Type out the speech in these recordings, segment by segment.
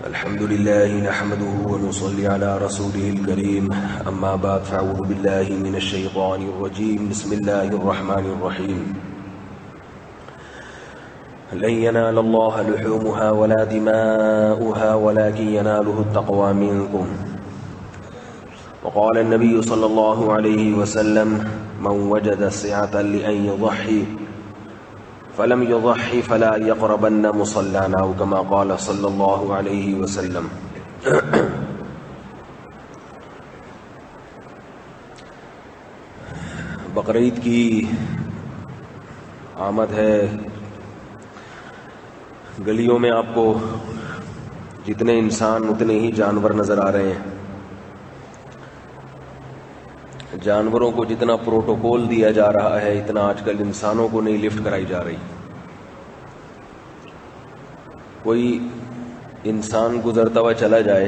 الحمد لله نحمده ونصلي على رسوله الكريم أما بعد فأعوذ بالله من الشيطان الرجيم بسم الله الرحمن الرحيم لن ينال الله لحومها ولا دماؤها ولكن يناله التقوى منكم وقال النبي صلى الله عليه وسلم من وجد سعة لأن يضحي فلم يضحي فلا يقربن مصلانا أو كما قال صلی اللہ علیہ وسلم۔ بقرعید کی آمد ہے۔ گلیوں میں آپ کو جتنے انسان اتنے ہی جانور نظر آ رہے ہیں۔ جانوروں کو جتنا پروٹوکول دیا جا رہا ہے اتنا آج کل انسانوں کو نہیں لفٹ کرائی جا رہی۔ کوئی انسان گزرتا ہوا چلا جائے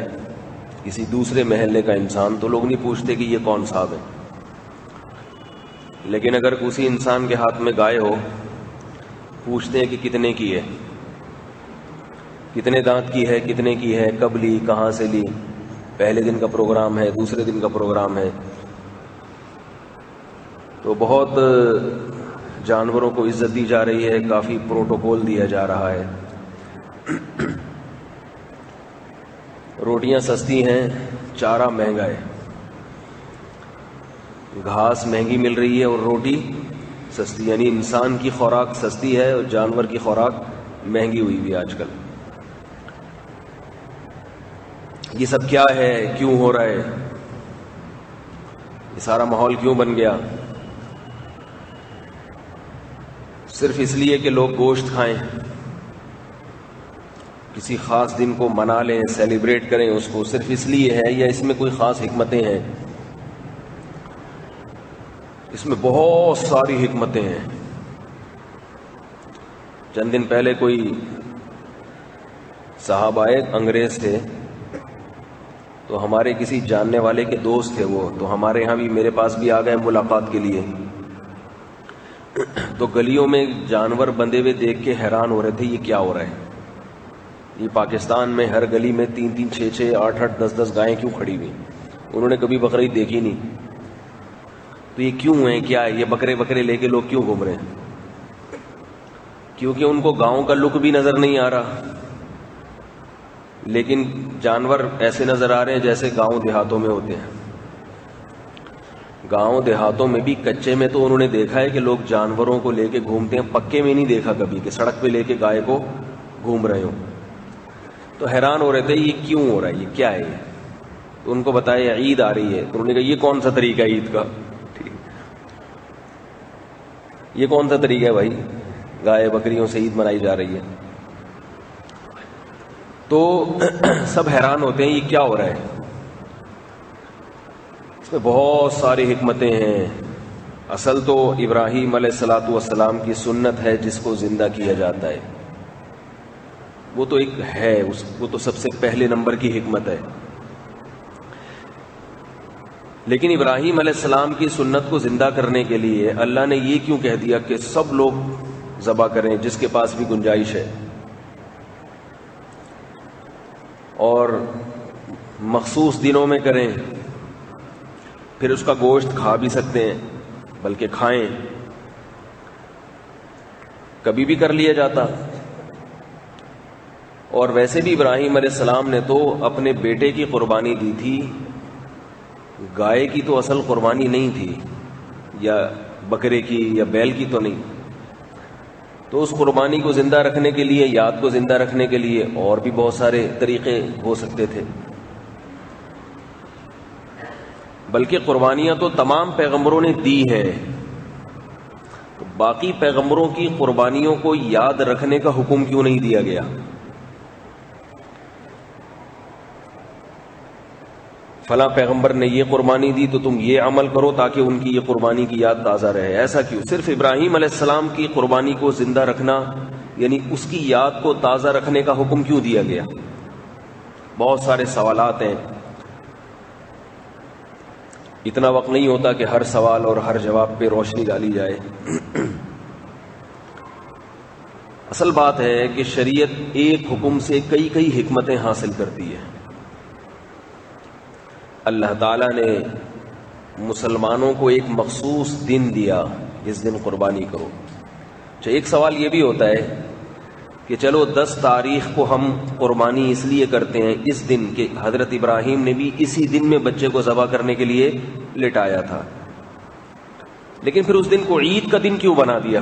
کسی دوسرے محلے کا انسان تو لوگ نہیں پوچھتے کہ یہ کون صاحب ہے، لیکن اگر کسی انسان کے ہاتھ میں گائے ہو پوچھتے ہیں کہ کتنے کی ہے، کتنے دانت کی ہے، کتنے کی ہے، کب لی، کہاں سے لی، پہلے دن کا پروگرام ہے، دوسرے دن کا پروگرام ہے۔ تو بہت جانوروں کو عزت دی جا رہی ہے، کافی پروٹوکول دیا جا رہا ہے۔ روٹیاں سستی ہیں، چارہ مہنگا ہے۔ گھاس مہنگی مل رہی ہے اور روٹی سستی، یعنی انسان کی خوراک سستی ہے اور جانور کی خوراک مہنگی ہوئی ہوئی آج کل۔ یہ سب کیا ہے، کیوں ہو رہا ہے، یہ سارا ماحول کیوں بن گیا؟ صرف اس لیے کہ لوگ گوشت کھائیں، کسی خاص دن کو منا لیں، سیلیبریٹ کریں اس کو، صرف اس لیے ہے یا اس میں کوئی خاص حکمتیں ہیں؟ اس میں بہت ساری حکمتیں ہیں۔ چند دن پہلے کوئی صاحب آئے، انگریز تھے، تو ہمارے کسی جاننے والے کے دوست تھے وہ، تو ہمارے ہاں بھی، میرے پاس بھی آ گئے ملاقات کے لیے۔ تو گلیوں میں جانور بندھے ہوئے دیکھ کے حیران ہو رہے تھے یہ کیا ہو رہا ہے؟ یہ پاکستان میں ہر گلی میں 3-3 6-6 8-8 10-10 گائیں کیوں کھڑی ہوئی؟ انہوں نے کبھی بقرعید دیکھی نہیں، تو یہ کیوں ہیں، کیا ہے یہ بکرے لے کے لوگ کیوں گھوم رہے ہیں؟ کیونکہ ان کو گاؤں کا لک بھی نظر نہیں آ رہا، لیکن جانور ایسے نظر آ رہے ہیں جیسے گاؤں دیہاتوں میں ہوتے ہیں۔ گاؤں دیہاتوں میں بھی کچے میں تو انہوں نے دیکھا ہے کہ لوگ جانوروں کو لے کے گھومتے ہیں، پکے میں نہیں دیکھا کبھی کہ سڑک پہ لے کے گائے کو گھوم رہے ہوں۔ تو حیران ہو رہے تھے یہ کیوں ہو رہا ہے، یہ کیا ہے یہ؟ تو ان کو بتایا عید آ رہی ہے، تو انہوں نے کہا یہ کون سا طریقہ ہے عید کا؟ یہ کون سا طریقہ ہے بھائی، گائے بکریوں سے عید منائی جا رہی ہے؟ تو سب حیران ہوتے ہیں یہ کیا ہو رہا ہے۔ اس میں بہت ساری حکمتیں ہیں۔ اصل تو ابراہیم علیہ الصلوۃ والسلام کی سنت ہے جس کو زندہ کیا جاتا ہے، وہ تو ایک ہے، وہ تو سب سے پہلے نمبر کی حکمت ہے۔ لیکن ابراہیم علیہ السلام کی سنت کو زندہ کرنے کے لیے اللہ نے یہ کیوں کہہ دیا کہ سب لوگ ذبح کریں جس کے پاس بھی گنجائش ہے، اور مخصوص دنوں میں کریں، پھر اس کا گوشت کھا بھی سکتے ہیں، بلکہ کھائیں، کبھی بھی کر لیا جاتا۔ اور ویسے بھی ابراہیم علیہ السلام نے تو اپنے بیٹے کی قربانی دی تھی، گائے کی تو اصل قربانی نہیں تھی، یا بکرے کی یا بیل کی تو نہیں۔ تو اس قربانی کو زندہ رکھنے کے لیے، یاد کو زندہ رکھنے کے لیے اور بھی بہت سارے طریقے ہو سکتے تھے، بلکہ قربانیاں تو تمام پیغمبروں نے دی ہیں، تو باقی پیغمبروں کی قربانیوں کو یاد رکھنے کا حکم کیوں نہیں دیا گیا؟ فلاں پیغمبر نے یہ قربانی دی تو تم یہ عمل کرو تاکہ ان کی یہ قربانی کی یاد تازہ رہے، ایسا کیوں؟ صرف ابراہیم علیہ السلام کی قربانی کو زندہ رکھنا، یعنی اس کی یاد کو تازہ رکھنے کا حکم کیوں دیا گیا؟ بہت سارے سوالات ہیں، اتنا وقت نہیں ہوتا کہ ہر سوال اور ہر جواب پہ روشنی ڈالی جائے۔ اصل بات ہے کہ شریعت ایک حکم سے کئی کئی حکمتیں حاصل کرتی ہے. اللہ تعالیٰ نے مسلمانوں کو ایک مخصوص دن دیا، اس دن قربانی کرو. اچھا، ایک سوال یہ بھی ہوتا ہے کہ چلو 10 تاریخ کو ہم قربانی اس لیے کرتے ہیں اس دن کہ حضرت ابراہیم نے بھی اسی دن میں بچے کو ذبح کرنے کے لیے لٹایا تھا، لیکن پھر اس دن کو عید کا دن کیوں بنا دیا؟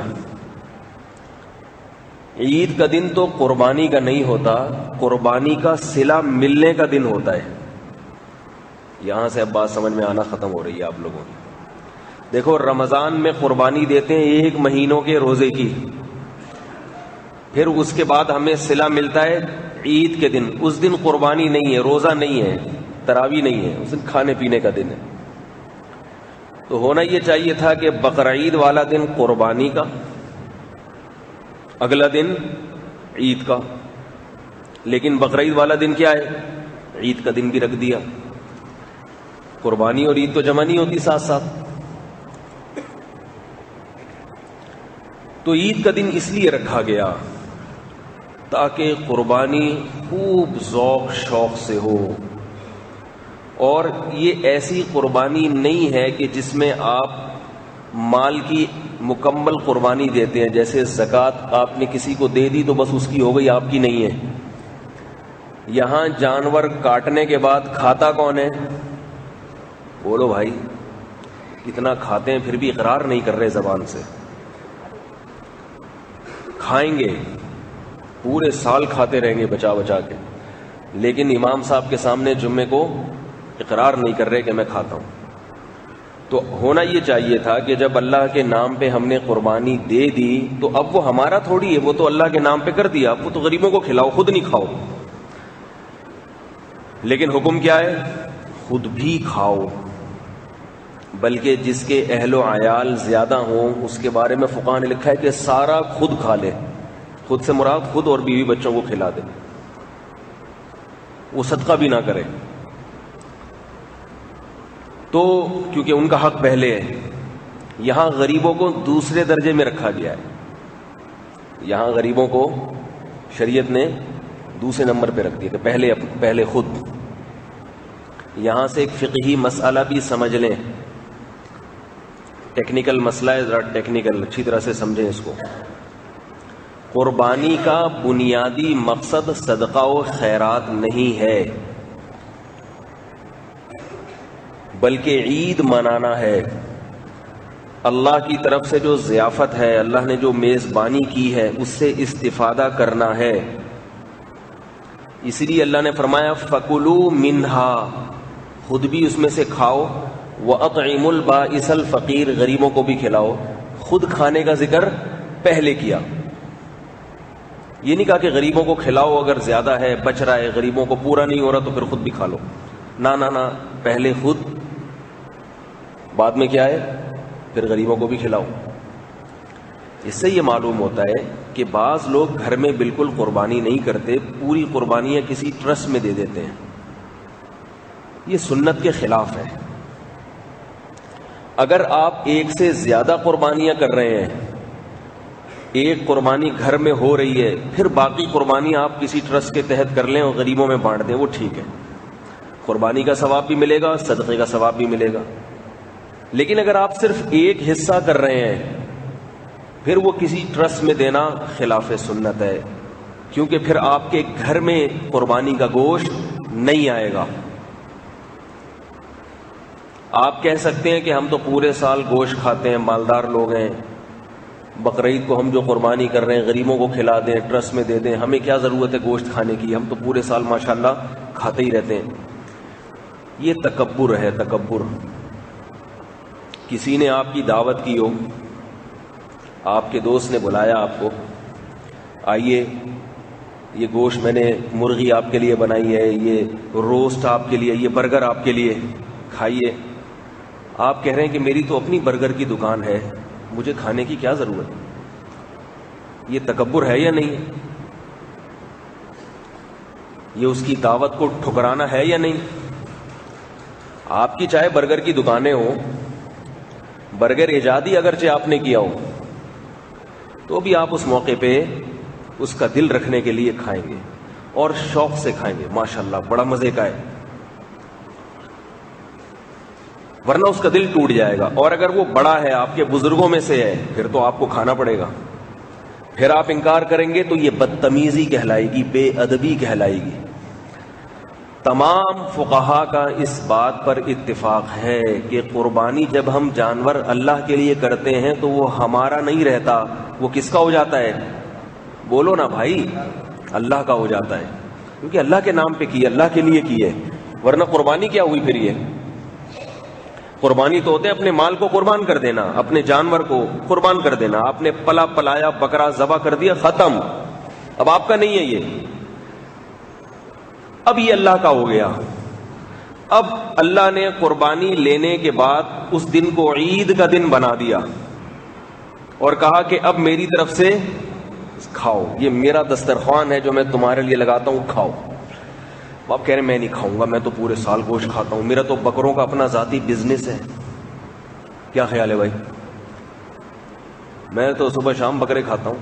عید کا دن تو قربانی کا نہیں ہوتا، قربانی کا صلہ ملنے کا دن ہوتا ہے. یہاں سے اب بات سمجھ میں آنا ختم ہو رہی ہے آپ لوگوں کی. دیکھو، رمضان میں قربانی دیتے ہیں 1 مہینوں کے روزے کی، پھر اس کے بعد ہمیں صلہ ملتا ہے عید کے دن. اس دن قربانی نہیں ہے، روزہ نہیں ہے، تراویح نہیں ہے، اس دن کھانے پینے کا دن ہے. تو ہونا یہ چاہیے تھا کہ بقرعید والا دن قربانی کا، اگلا دن عید کا، لیکن بقرعید والا دن کیا ہے؟ عید کا دن بھی رکھ دیا. قربانی اور عید تو جمع نہیں ہوتی ساتھ ساتھ. تو عید کا دن اس لیے رکھا گیا تاکہ قربانی خوب ذوق شوق سے ہو. اور یہ ایسی قربانی نہیں ہے کہ جس میں آپ مال کی مکمل قربانی دیتے ہیں، جیسے زکوٰۃ آپ نے کسی کو دے دی تو بس اس کی ہو گئی، آپ کی نہیں ہے. یہاں جانور کاٹنے کے بعد کھاتا کون ہے؟ بولو بھائی، کتنا کھاتے ہیں پھر بھی اقرار نہیں کر رہے زبان سے. کھائیں گے، پورے سال کھاتے رہیں گے بچا بچا کے، لیکن امام صاحب کے سامنے جمعے کو اقرار نہیں کر رہے کہ میں کھاتا ہوں. تو ہونا یہ چاہیے تھا کہ جب اللہ کے نام پہ ہم نے قربانی دے دی تو اب وہ ہمارا تھوڑی ہے، وہ تو اللہ کے نام پہ کر دیا، اب وہ تو غریبوں کو کھلاؤ، خود نہیں کھاؤ. لیکن حکم کیا ہے؟ خود بھی کھاؤ، بلکہ جس کے اہل و عیال زیادہ ہوں اس کے بارے میں فقہاء نے لکھا ہے کہ سارا خود کھا لے. خود سے مراد خود اور بیوی بچوں کو کھلا دے، وہ صدقہ بھی نہ کرے. تو کیونکہ ان کا حق پہلے ہے. یہاں غریبوں کو دوسرے درجے میں رکھا گیا ہے، یہاں غریبوں کو شریعت نے دوسرے نمبر پہ رکھ دیا کہ پہلے خود. یہاں سے ایک فقہی مسئلہ بھی سمجھ لیں، ٹیکنیکل مسئلہ ہے، ذرا ٹیکنیکل اچھی طرح سے سمجھیں اس کو. قربانی کا بنیادی مقصد صدقہ و خیرات نہیں ہے، بلکہ عید منانا ہے. اللہ کی طرف سے جو ضیافت ہے، اللہ نے جو میزبانی کی ہے، اس سے استفادہ کرنا ہے. اس لیے اللہ نے فرمایا فَكُلُوا مِنْهَا، خود بھی اس میں سے کھاؤ، وَأَطْعِمُوا الْبَائِسَ الْفَقِيرَ، غریبوں کو بھی کھلاؤ. خود کھانے کا ذکر پہلے کیا، یہ نہیں کہا کہ غریبوں کو کھلاؤ، اگر زیادہ ہے بچ رہا ہے غریبوں کو پورا نہیں ہو رہا تو پھر خود بھی کھا لو. نہ، پہلے خود، بعد میں کیا ہے؟ پھر غریبوں کو بھی کھلاؤ. اس سے یہ معلوم ہوتا ہے کہ بعض لوگ گھر میں بالکل قربانی نہیں کرتے، پوری قربانیاں کسی ٹرسٹ میں دے دیتے ہیں. یہ سنت کے خلاف ہے. اگر آپ ایک سے زیادہ قربانیاں کر رہے ہیں، ایک قربانی گھر میں ہو رہی ہے، پھر باقی قربانی آپ کسی ٹرسٹ کے تحت کر لیں اور غریبوں میں بانٹ دیں، وہ ٹھیک ہے، قربانی کا ثواب بھی ملے گا، صدقے کا ثواب بھی ملے گا. لیکن اگر آپ صرف ایک حصہ کر رہے ہیں، پھر وہ کسی ٹرسٹ میں دینا خلاف سنت ہے، کیونکہ پھر آپ کے گھر میں قربانی کا گوشت نہیں آئے گا. آپ کہہ سکتے ہیں کہ ہم تو پورے سال گوشت کھاتے ہیں، مالدار لوگ ہیں، بقرعید کو ہم جو قربانی کر رہے ہیں غریبوں کو کھلا دیں، ٹرسٹ میں دے دیں، ہمیں کیا ضرورت ہے گوشت کھانے کی، ہم تو پورے سال ماشاءاللہ کھاتے ہی رہتے ہیں. یہ تکبر ہے، تکبر. کسی نے آپ کی دعوت کی ہو، آپ کے دوست نے بلایا آپ کو، آئیے یہ گوشت میں نے مرغی آپ کے لیے بنائی ہے، یہ روسٹ آپ کے لیے، یہ برگر آپ کے لیے، کھائیے. آپ کہہ رہے ہیں کہ میری تو اپنی برگر کی دکان ہے، مجھے کھانے کی کیا ضرورت ہے. یہ تکبر ہے یا نہیں؟ یہ اس کی دعوت کو ٹھکرانا ہے یا نہیں؟ آپ کی چاہے برگر کی دکانیں ہوں، برگر ایجادی اگرچہ آپ نے کیا ہو، تو بھی آپ اس موقع پہ اس کا دل رکھنے کے لیے کھائیں گے اور شوق سے کھائیں گے، ماشاءاللہ بڑا مزے کا ہے، ورنہ اس کا دل ٹوٹ جائے گا۔ اور اگر وہ بڑا ہے، آپ کے بزرگوں میں سے ہے، پھر تو آپ کو کھانا پڑے گا، پھر آپ انکار کریں گے تو یہ بدتمیزی کہلائے گی، بے ادبی کہلائے گی۔ تمام فقہا کا اس بات پر اتفاق ہے کہ قربانی جب ہم جانور اللہ کے لیے کرتے ہیں تو وہ ہمارا نہیں رہتا، وہ کس کا ہو جاتا ہے؟ بولو نا بھائی، اللہ کا ہو جاتا ہے، کیونکہ اللہ کے نام پہ کی ہے، اللہ کے لیے کی ہے۔ ورنہ قربانی کیا ہوئی پھر؟ یہ قربانی تو ہوتے ہیں اپنے مال کو قربان کر دینا، اپنے جانور کو قربان کر دینا، آپ نے پلا پلایا بکرا ذبح کر دیا، ختم، اب آپ کا نہیں ہے یہ، اب یہ اللہ کا ہو گیا۔ اب اللہ نے قربانی لینے کے بعد اس دن کو عید کا دن بنا دیا اور کہا کہ اب میری طرف سے کھاؤ، یہ میرا دسترخوان ہے جو میں تمہارے لیے لگاتا ہوں، کھاؤ۔ آپ کہہ رہے ہیں میں نہیں کھاؤں گا، میں تو پورے سال گوشت کھاتا ہوں، میرا تو بکروں کا اپنا ذاتی بزنس ہے۔ کیا خیال ہے بھائی؟ میں تو صبح شام بکرے کھاتا ہوں،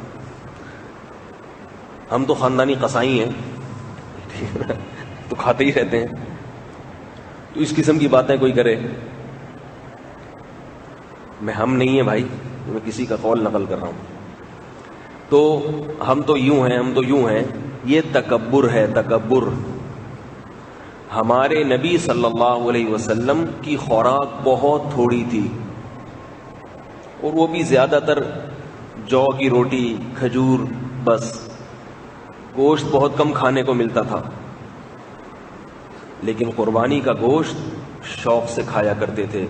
ہم تو خاندانی قصائی ہیں تو کھاتے ہی رہتے ہیں۔ تو اس قسم کی باتیں کوئی کرے، میں ہم نہیں ہیں بھائی، میں کسی کا قول نقل کر رہا ہوں۔ تو ہم تو یوں ہیں، یہ تکبر ہے، تکبر۔ ہمارے نبی صلی اللہ علیہ وسلم کی خوراک بہت تھوڑی تھی، اور وہ بھی زیادہ تر جو کی روٹی، کھجور، بس، گوشت بہت کم کھانے کو ملتا تھا، لیکن قربانی کا گوشت شوق سے کھایا کرتے تھے۔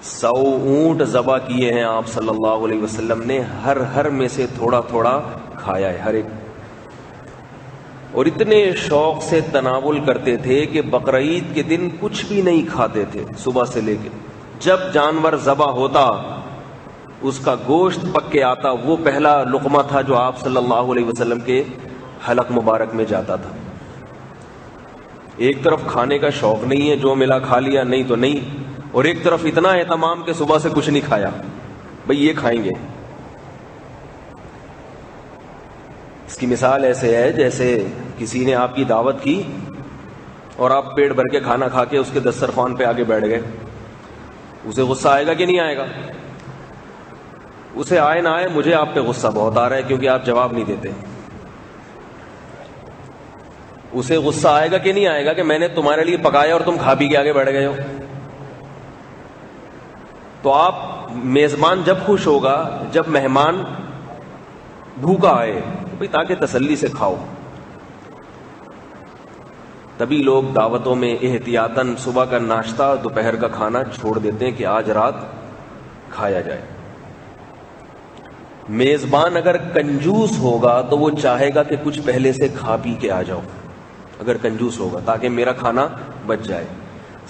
100 اونٹ ذبح کیے ہیں آپ صلی اللہ علیہ وسلم نے، ہر میں سے تھوڑا تھوڑا کھایا ہے، ہر ایک، اور اتنے شوق سے تناول کرتے تھے کہ بقرعید کے دن کچھ بھی نہیں کھاتے تھے صبح سے لے کے، جب جانور ذبح ہوتا اس کا گوشت پک کے آتا، وہ پہلا لقمہ تھا جو آپ صلی اللہ علیہ وسلم کے حلق مبارک میں جاتا تھا۔ ایک طرف کھانے کا شوق نہیں ہے، جو ملا کھا لیا، نہیں تو نہیں، اور ایک طرف اتنا اہتمام کہ صبح سے کچھ نہیں کھایا، بھئی یہ کھائیں گے۔ اس کی مثال ایسے ہے جیسے کسی نے آپ کی دعوت کی اور آپ پیٹ بھر کے کھانا کھا کے اس کے دسترخوان پہ آگے بیٹھ گئے، اسے غصہ آئے گا کہ نہیں آئے گا؟ اسے آئے نہ آئے، مجھے آپ پہ غصہ بہت آ رہا ہے کیونکہ آپ جواب نہیں دیتے۔ اسے غصہ آئے گا کہ نہیں آئے گا کہ میں نے تمہارے لیے پکایا اور تم کھا پی کے آگے بیٹھ گئے ہو؟ تو آپ میزبان جب خوش ہوگا جب مہمان بھوکا آئے، بھئی تاکہ تسلی سے کھاؤ، تبھی لوگ دعوتوں میں احتیاطاً صبح کا ناشتہ، دوپہر کا کھانا چھوڑ دیتے ہیں کہ آج رات کھایا جائے۔ میزبان اگر کنجوس ہوگا تو وہ چاہے گا کہ کچھ پہلے سے کھا پی کے آ جاؤ، اگر کنجوس ہوگا تاکہ میرا کھانا بچ جائے۔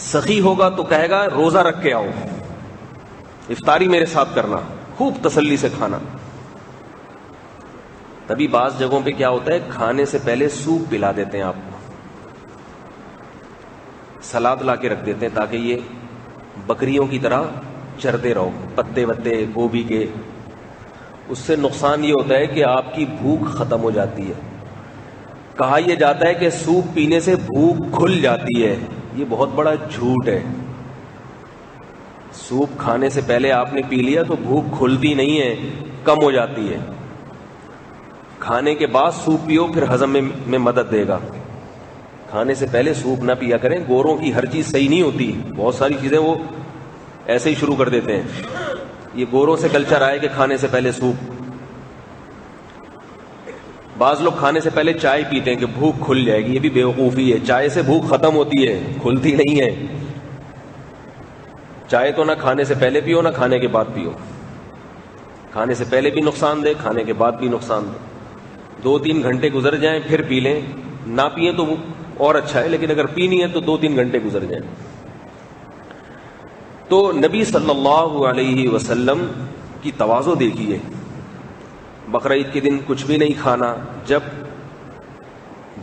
سخی ہوگا تو کہے گا روزہ رکھ کے آؤ، افطاری میرے ساتھ کرنا، خوب تسلی سے کھانا۔ تبھی بعض جگہوں پہ کیا ہوتا ہے، کھانے سے پہلے سوپ پلا دیتے ہیں آپ کو، سلاد لا کے رکھ دیتے ہیں تاکہ یہ بکریوں کی طرح چرتے رہو، پتے وتے گوبھی کے۔ اس سے نقصان یہ ہوتا ہے کہ آپ کی بھوک ختم ہو جاتی ہے۔ کہا یہ جاتا ہے کہ سوپ پینے سے بھوک کھل جاتی ہے، یہ بہت بڑا جھوٹ ہے۔ سوپ کھانے سے پہلے آپ نے پی لیا تو بھوک کھلتی نہیں ہے، کم ہو جاتی ہے۔ کھانے کے بعد سوپ پیو، پھر ہضم میں مدد دے گا۔ کھانے سے پہلے سوپ نہ پیا کریں، گوروں کی ہر چیز صحیح نہیں ہوتی، بہت ساری چیزیں وہ ایسے ہی شروع کر دیتے ہیں۔ یہ گوروں سے کلچر آئے کہ کھانے سے پہلے سوپ۔ بعض لوگ کھانے سے پہلے چائے پیتے ہیں کہ بھوک کھل جائے گی، یہ بھی بیوقوفی ہے، چائے سے بھوک ختم ہوتی ہے، کھلتی نہیں ہے۔ چائے تو نہ کھانے سے پہلے پیو نہ کھانے کے بعد پیو، کھانے سے پہلے بھی نقصان دے، کھانے کے بعد بھی نقصان دے۔ 2-3 گھنٹے گزر جائیں پھر پی لیں، نہ پیئیں تو اور اچھا ہے، لیکن اگر پینی ہے تو 2-3 گھنٹے گزر جائیں۔ تو نبی صلی اللہ علیہ وسلم کی تواضع دیکھیے، بقرعید کے دن کچھ بھی نہیں کھانا، جب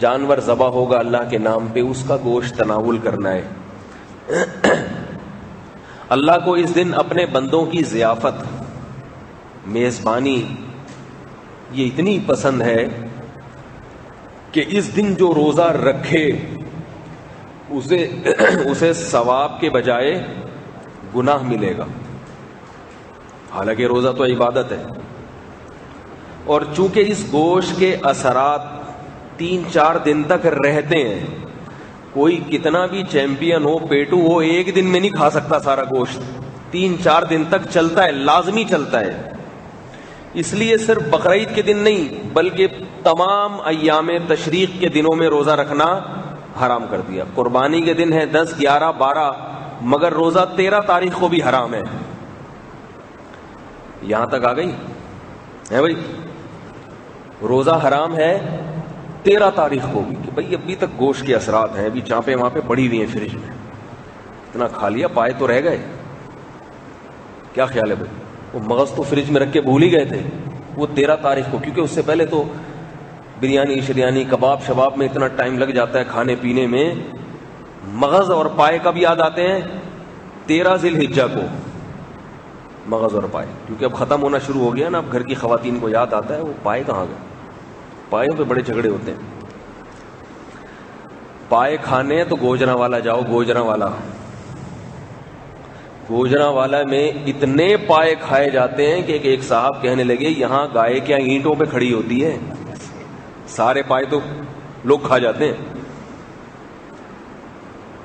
جانور ذبح ہوگا اللہ کے نام پہ اس کا گوشت تناول کرنا ہے۔ اللہ کو اس دن اپنے بندوں کی ضیافت، میزبانی یہ اتنی پسند ہے کہ اس دن جو روزہ رکھے اسے ثواب کے بجائے گناہ ملے گا. حالانکہ روزہ تو عبادت ہے، اور چونکہ اس گوشت کے اثرات 3-4 دن تک رہتے ہیں، کوئی کتنا بھی چیمپئن ہو، پیٹو ہو، ایک دن میں نہیں کھا سکتا سارا گوشت. 3-4 دن تک چلتا ہے، لازمی چلتا ہے. اس لیے صرف بقرعید کے دن نہیں بلکہ تمام ایام تشریق کے دنوں میں روزہ رکھنا حرام کر دیا. قربانی کے دن ہے 10, 11, 12، مگر روزہ 13 تاریخ کو بھی حرام ہے. یہاں تک آ گئی ہے بھائی، روزہ حرام ہے 13 تاریخ کو بھی، کہ بھائی ابھی تک گوشت کے اثرات ہیں، ابھی چانپیں وہاں پہ پڑی ہوئی ہیں فریج میں، اتنا کھا لیا، پائے تو رہ گئے. کیا خیال ہے بھائی؟ وہ مغز تو فریج میں رکھ کے بھول ہی گئے تھے. وہ 13 تاریخ کو، کیونکہ اس سے پہلے تو بریانی شریانی کباب شباب میں اتنا ٹائم لگ جاتا ہے کھانے پینے میں، مغز اور پائے کب یاد آتے ہیں؟ 13 ذی الحجہ کو مغز اور پائے، کیونکہ اب ختم ہونا شروع ہو گیا نا. اب گھر کی خواتین کو یاد آتا ہے وہ پائے کہاں گئے. پائےوں پہ بڑے جھگڑے ہوتے ہیں. پائے کھانے ہیں تو گوجرا والا جاؤ. گوجرا والا میں اتنے پائے کھائے جاتے ہیں کہ ایک صاحب کہنے لگے یہاں گائے کیا اینٹوں پہ کھڑی ہوتی ہے، سارے پائے تو لوگ کھا جاتے ہیں.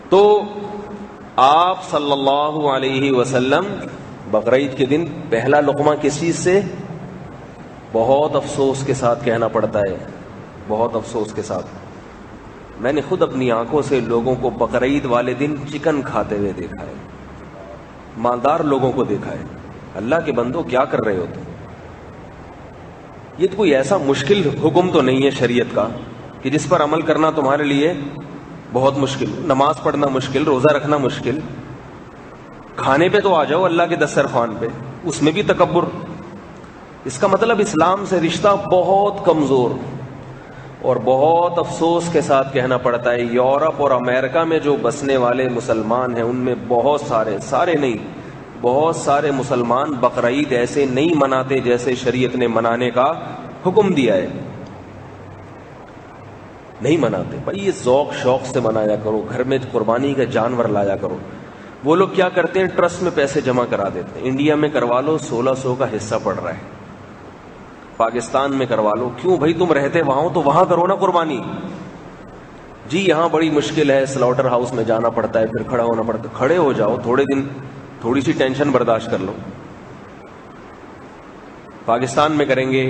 تو آپ صلی اللہ علیہ وسلم بقرعید کے دن پہلا لقمہ کس چیز سے؟ بہت افسوس کے ساتھ کہنا پڑتا ہے، بہت افسوس کے ساتھ، میں نے خود اپنی آنکھوں سے لوگوں کو بقرعید والے دن چکن کھاتے ہوئے دیکھا ہے، مالدار لوگوں کو دیکھا ہے. اللہ کے بندو کیا کر رہے ہوتے؟ یہ تو کوئی ایسا مشکل حکم تو نہیں ہے شریعت کا کہ جس پر عمل کرنا تمہارے لیے بہت مشکل. نماز پڑھنا مشکل، روزہ رکھنا مشکل، کھانے پہ تو آ جاؤ اللہ کے دسترخوان پہ، اس میں بھی تکبر. اس کا مطلب اسلام سے رشتہ بہت کمزور. اور بہت افسوس کے ساتھ کہنا پڑتا ہے یورپ اور امریکہ میں جو بسنے والے مسلمان ہیں ان میں بہت سارے نہیں، بہت سارے مسلمان بقرعید ایسے نہیں مناتے جیسے شریعت نے منانے کا حکم دیا ہے. نہیں مناتے. بھائی یہ ذوق شوق سے منایا کرو، گھر میں قربانی کا جانور لایا کرو. وہ لوگ کیا کرتے ہیں؟ ٹرسٹ میں پیسے جمع کرا دیتے ہیں. انڈیا میں کروا لو 1600 کا حصہ پڑ رہا ہے، پاکستان میں کروا لو. کیوں بھائی؟ تم رہتے وہاں ہو تو وہاں کرو نا قربانی. جی یہاں بڑی مشکل ہے، سلاؤٹر ہاؤس میں جانا پڑتا ہے، پھر کھڑا ہونا پڑتا ہے. کھڑے ہو جاؤ تھوڑے دن، تھوڑی سی ٹینشن برداشت کر لو. پاکستان میں کریں گے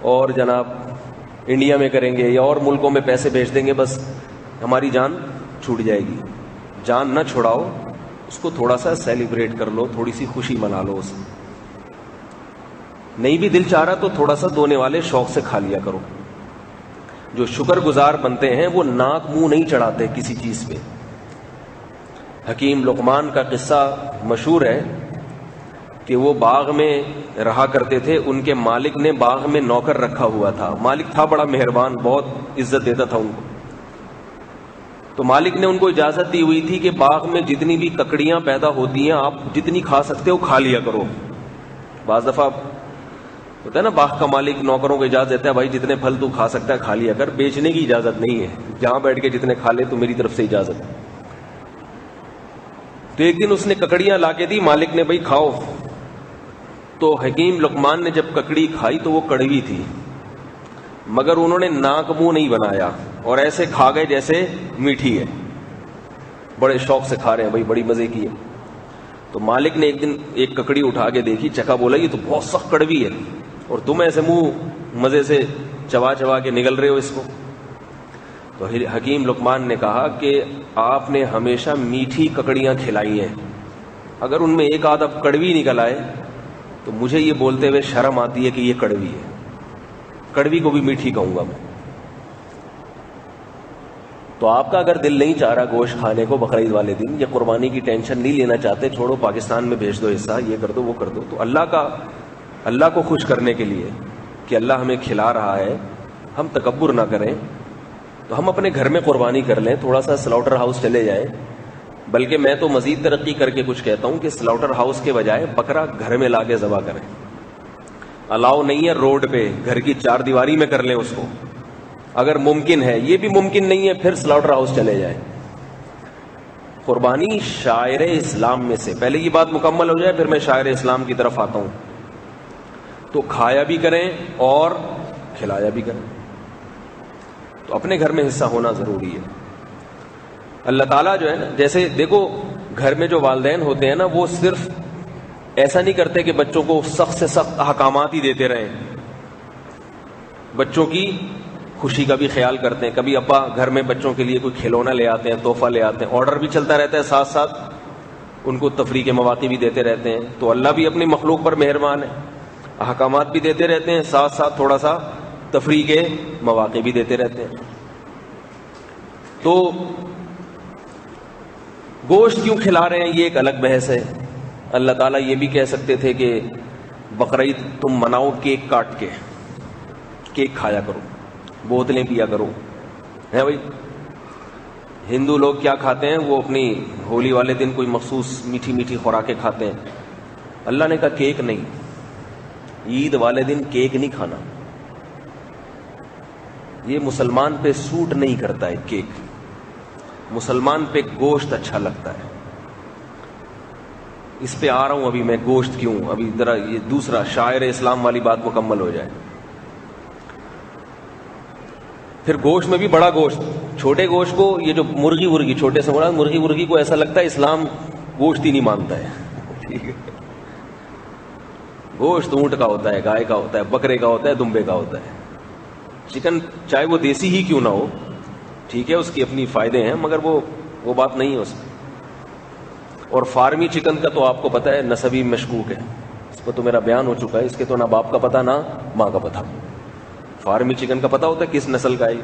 اور جناب انڈیا میں کریں گے یا اور ملکوں میں پیسے بھیج دیں گے، بس ہماری جان چھوٹ جائے گی. جان نہ چھڑاؤ، اس کو تھوڑا سا سیلیبریٹ کر لو، تھوڑی سی خوشی منا لو. اسے نہیں بھی دل چاہ رہا تو تھوڑا سا دونے والے شوق سے کھا لیا کرو. جو شکر گزار بنتے ہیں وہ ناک منہ نہیں چڑھاتے کسی چیز پہ. حکیم لقمان کا قصہ مشہور ہے کہ وہ باغ میں رہا کرتے تھے. ان کے مالک نے باغ میں نوکر رکھا ہوا تھا. مالک تھا بڑا مہربان، بہت عزت دیتا تھا ان کو. تو مالک نے ان کو اجازت دی ہوئی تھی کہ باغ میں جتنی بھی ککڑیاں پیدا ہوتی ہیں آپ جتنی کھا سکتے ہو کھا لیا کرو. بعض دفعہ ہوتا ہے نا باغ کا مالک نوکروں کو اجازت دیتا ہے بھائی جتنے پھل تو کھا سکتا ہے کھا لیا کر، بیچنے کی اجازت نہیں ہے. جہاں بیٹھ کے جتنے کھا لے تو میری طرف سے اجازت ہے. تو ایک دن اس نے ککڑیاں لا کے دی، مالک نے بھائی کھاؤ. تو حکیم لقمان نے جب ککڑی کھائی تو وہ کڑوی تھی، مگر انہوں نے ناک منہ نہیں بنایا اور ایسے کھا گئے جیسے میٹھی ہے. بڑے شوق سے کھا رہے ہیں بھائی، بڑی مزے کی ہے. تو مالک نے ایک دن ایک ککڑی اٹھا کے دیکھی، چکھا، بولا یہ تو بہت سخت کڑوی ہے اور تم ایسے منہ مزے سے چبا چبا کے نگل رہے ہو اس کو. تو حکیم لقمان نے کہا کہ آپ نے ہمیشہ میٹھی ککڑیاں کھلائی ہیں، اگر ان میں ایک آدھ اب کڑوی نکل آئے تو مجھے یہ بولتے ہوئے شرم آتی ہے کہ یہ کڑوی ہے. کڑوی کو بھی میٹھی کہوں گا میں. تو آپ کا اگر دل نہیں چاہ رہا گوشت کھانے کو بقرعید والے دن، یا قربانی کی ٹینشن نہیں لینا چاہتے، چھوڑو پاکستان میں بھیج دو حصہ، یہ کر دو وہ کر دو، تو اللہ کو خوش کرنے کے لیے کہ اللہ ہمیں کھلا رہا ہے، ہم تکبر نہ کریں، تو ہم اپنے گھر میں قربانی کر لیں. تھوڑا سا سلاؤٹر ہاؤس چلے جائیں. بلکہ میں تو مزید ترقی کر کے کچھ کہتا ہوں کہ سلاؤٹر ہاؤس کے بجائے بکرا گھر میں لا کے ذبح کریں. الاؤ نہیں ہے روڈ پہ، گھر کی چار دیواری میں کر لیں اس کو اگر ممکن ہے. یہ بھی ممکن نہیں ہے پھر سلاؤٹر ہاؤس چلے جائیں. قربانی شاعر اسلام میں سے، پہلے یہ بات مکمل ہو جائے پھر میں شاعر اسلام کی طرف آتا ہوں. تو کھایا بھی کریں اور کھلایا بھی کریں. تو اپنے گھر میں حصہ ہونا ضروری ہے. اللہ تعالیٰ جو ہے نا، جیسے دیکھو گھر میں جو والدین ہوتے ہیں نا، وہ صرف ایسا نہیں کرتے کہ بچوں کو سخت سے سخت احکامات ہی دیتے رہیں، بچوں کی خوشی کا بھی خیال کرتے ہیں. کبھی ابا گھر میں بچوں کے لیے کوئی کھلونا لے آتے ہیں، تحفہ لے آتے ہیں، آرڈر بھی چلتا رہتا ہے، ساتھ ساتھ ان کو تفریح کے مواقع بھی دیتے رہتے ہیں. تو اللہ بھی اپنی مخلوق پر مہربان ہے، احکامات بھی دیتے رہتے ہیں، ساتھ ساتھ تھوڑا سا تفریح کے مواقع بھی دیتے رہتے ہیں. تو گوشت کیوں کھلا رہے ہیں یہ ایک الگ بحث ہے. اللہ تعالیٰ یہ بھی کہہ سکتے تھے کہ بقرعید تم مناؤ کیک کاٹ کے، کیک کھایا کرو، بوتلیں پیا کرو. ہے بھائی، ہندو لوگ کیا کھاتے ہیں؟ وہ اپنی ہولی والے دن کوئی مخصوص میٹھی میٹھی خوراکیں کھاتے ہیں. اللہ نے کہا کیک نہیں، عید والے دن کیک نہیں کھانا. یہ مسلمان پہ سوٹ نہیں کرتا ہے کیک، مسلمان پہ گوشت اچھا لگتا ہے. اس پہ آ رہا ہوں ابھی میں، گوشت کیوں، ابھی ذرا یہ دوسرا شاعر اسلام والی بات مکمل ہو جائے. پھر گوشت میں بھی بڑا گوشت، چھوٹے گوشت کو، یہ جو مرغی ورغی، چھوٹے سے مراد مرغی ورغی کو ایسا لگتا ہے اسلام گوشت ہی نہیں مانتا ہے. ٹھیک ہے، گوشت اونٹ کا ہوتا ہے، گائے کا ہوتا ہے، بکرے کا ہوتا ہے، دمبے کا ہوتا ہے. چکن چاہے وہ دیسی ہی کیوں نہ ہو، ٹھیک ہے، اس کی اپنی فائدے ہیں، مگر وہ بات نہیں ہے اس میں. اور فارمی چکن کا تو آپ کو پتہ ہے نسبی مشکوک ہے، اس پر تو میرا بیان ہو چکا ہے. اس کے تو نہ باپ کا پتہ نہ ماں کا پتہ. فارمی چکن کا پتہ ہوتا ہے کس نسل کا ہے.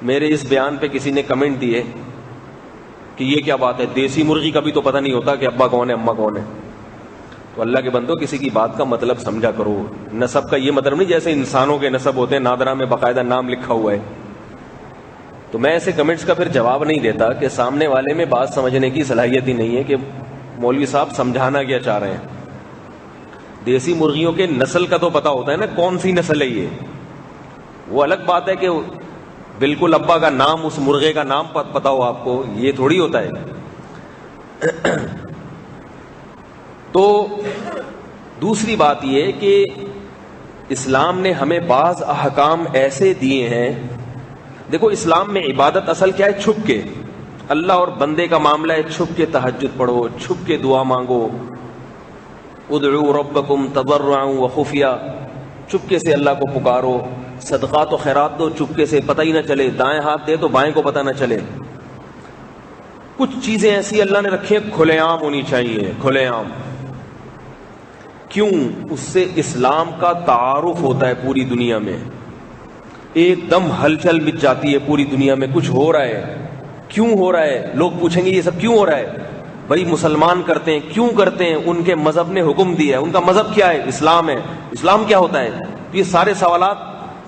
میرے اس بیان پہ کسی نے کمنٹ دیے کہ یہ کیا بات ہے، دیسی مرغی کا بھی تو پتہ نہیں ہوتا کہ ابا کون ہے اماں کون ہے. تو اللہ کے بندو کسی کی بات کا مطلب سمجھا کرو. نسب کا یہ مطلب نہیں جیسے انسانوں کے نسب ہوتے ہیں، نادرا میں باقاعدہ نام لکھا ہوا ہے. تو میں ایسے کمنٹس کا پھر جواب نہیں دیتا کہ سامنے والے میں بات سمجھنے کی صلاحیت ہی نہیں ہے کہ مولوی صاحب سمجھانا کیا چاہ رہے ہیں. دیسی مرغیوں کے نسل کا تو پتہ ہوتا ہے نا، کون سی نسل ہے یہ. وہ الگ بات ہے کہ بالکل ابا کا نام، اس مرغے کا نام پتہ ہو آپ کو، یہ تھوڑی ہوتا ہے. تو دوسری بات یہ کہ اسلام نے ہمیں بعض احکام ایسے دیے ہیں. دیکھو اسلام میں عبادت اصل کیا ہے؟ چھپ کے. اللہ اور بندے کا معاملہ ہے، چھپ کے تہجد پڑھو، چھپ کے دعا مانگو. ادعوا ربکم تضرعا وخفیا، چپکے سے اللہ کو پکارو. صدقات و خیرات دو چپکے سے، پتہ ہی نہ چلے. دائیں ہاتھ دے تو بائیں کو پتہ نہ چلے. کچھ چیزیں ایسی اللہ نے رکھی ہیں کھلے عام ہونی چاہیے، کھلے عام. کیوں؟ اس سے اسلام کا تعارف ہوتا ہے پوری دنیا میں. ایک دم ہلچل مچ جاتی ہے پوری دنیا میں، کچھ ہو رہا ہے. کیوں ہو رہا ہے؟ لوگ پوچھیں گے یہ سب کیوں ہو رہا ہے؟ بھائی مسلمان کرتے ہیں. کیوں کرتے ہیں؟ ان کے مذہب نے حکم دیا ہے. ان کا مذہب کیا ہے؟ اسلام ہے. اسلام کیا ہوتا ہے؟ یہ سارے سوالات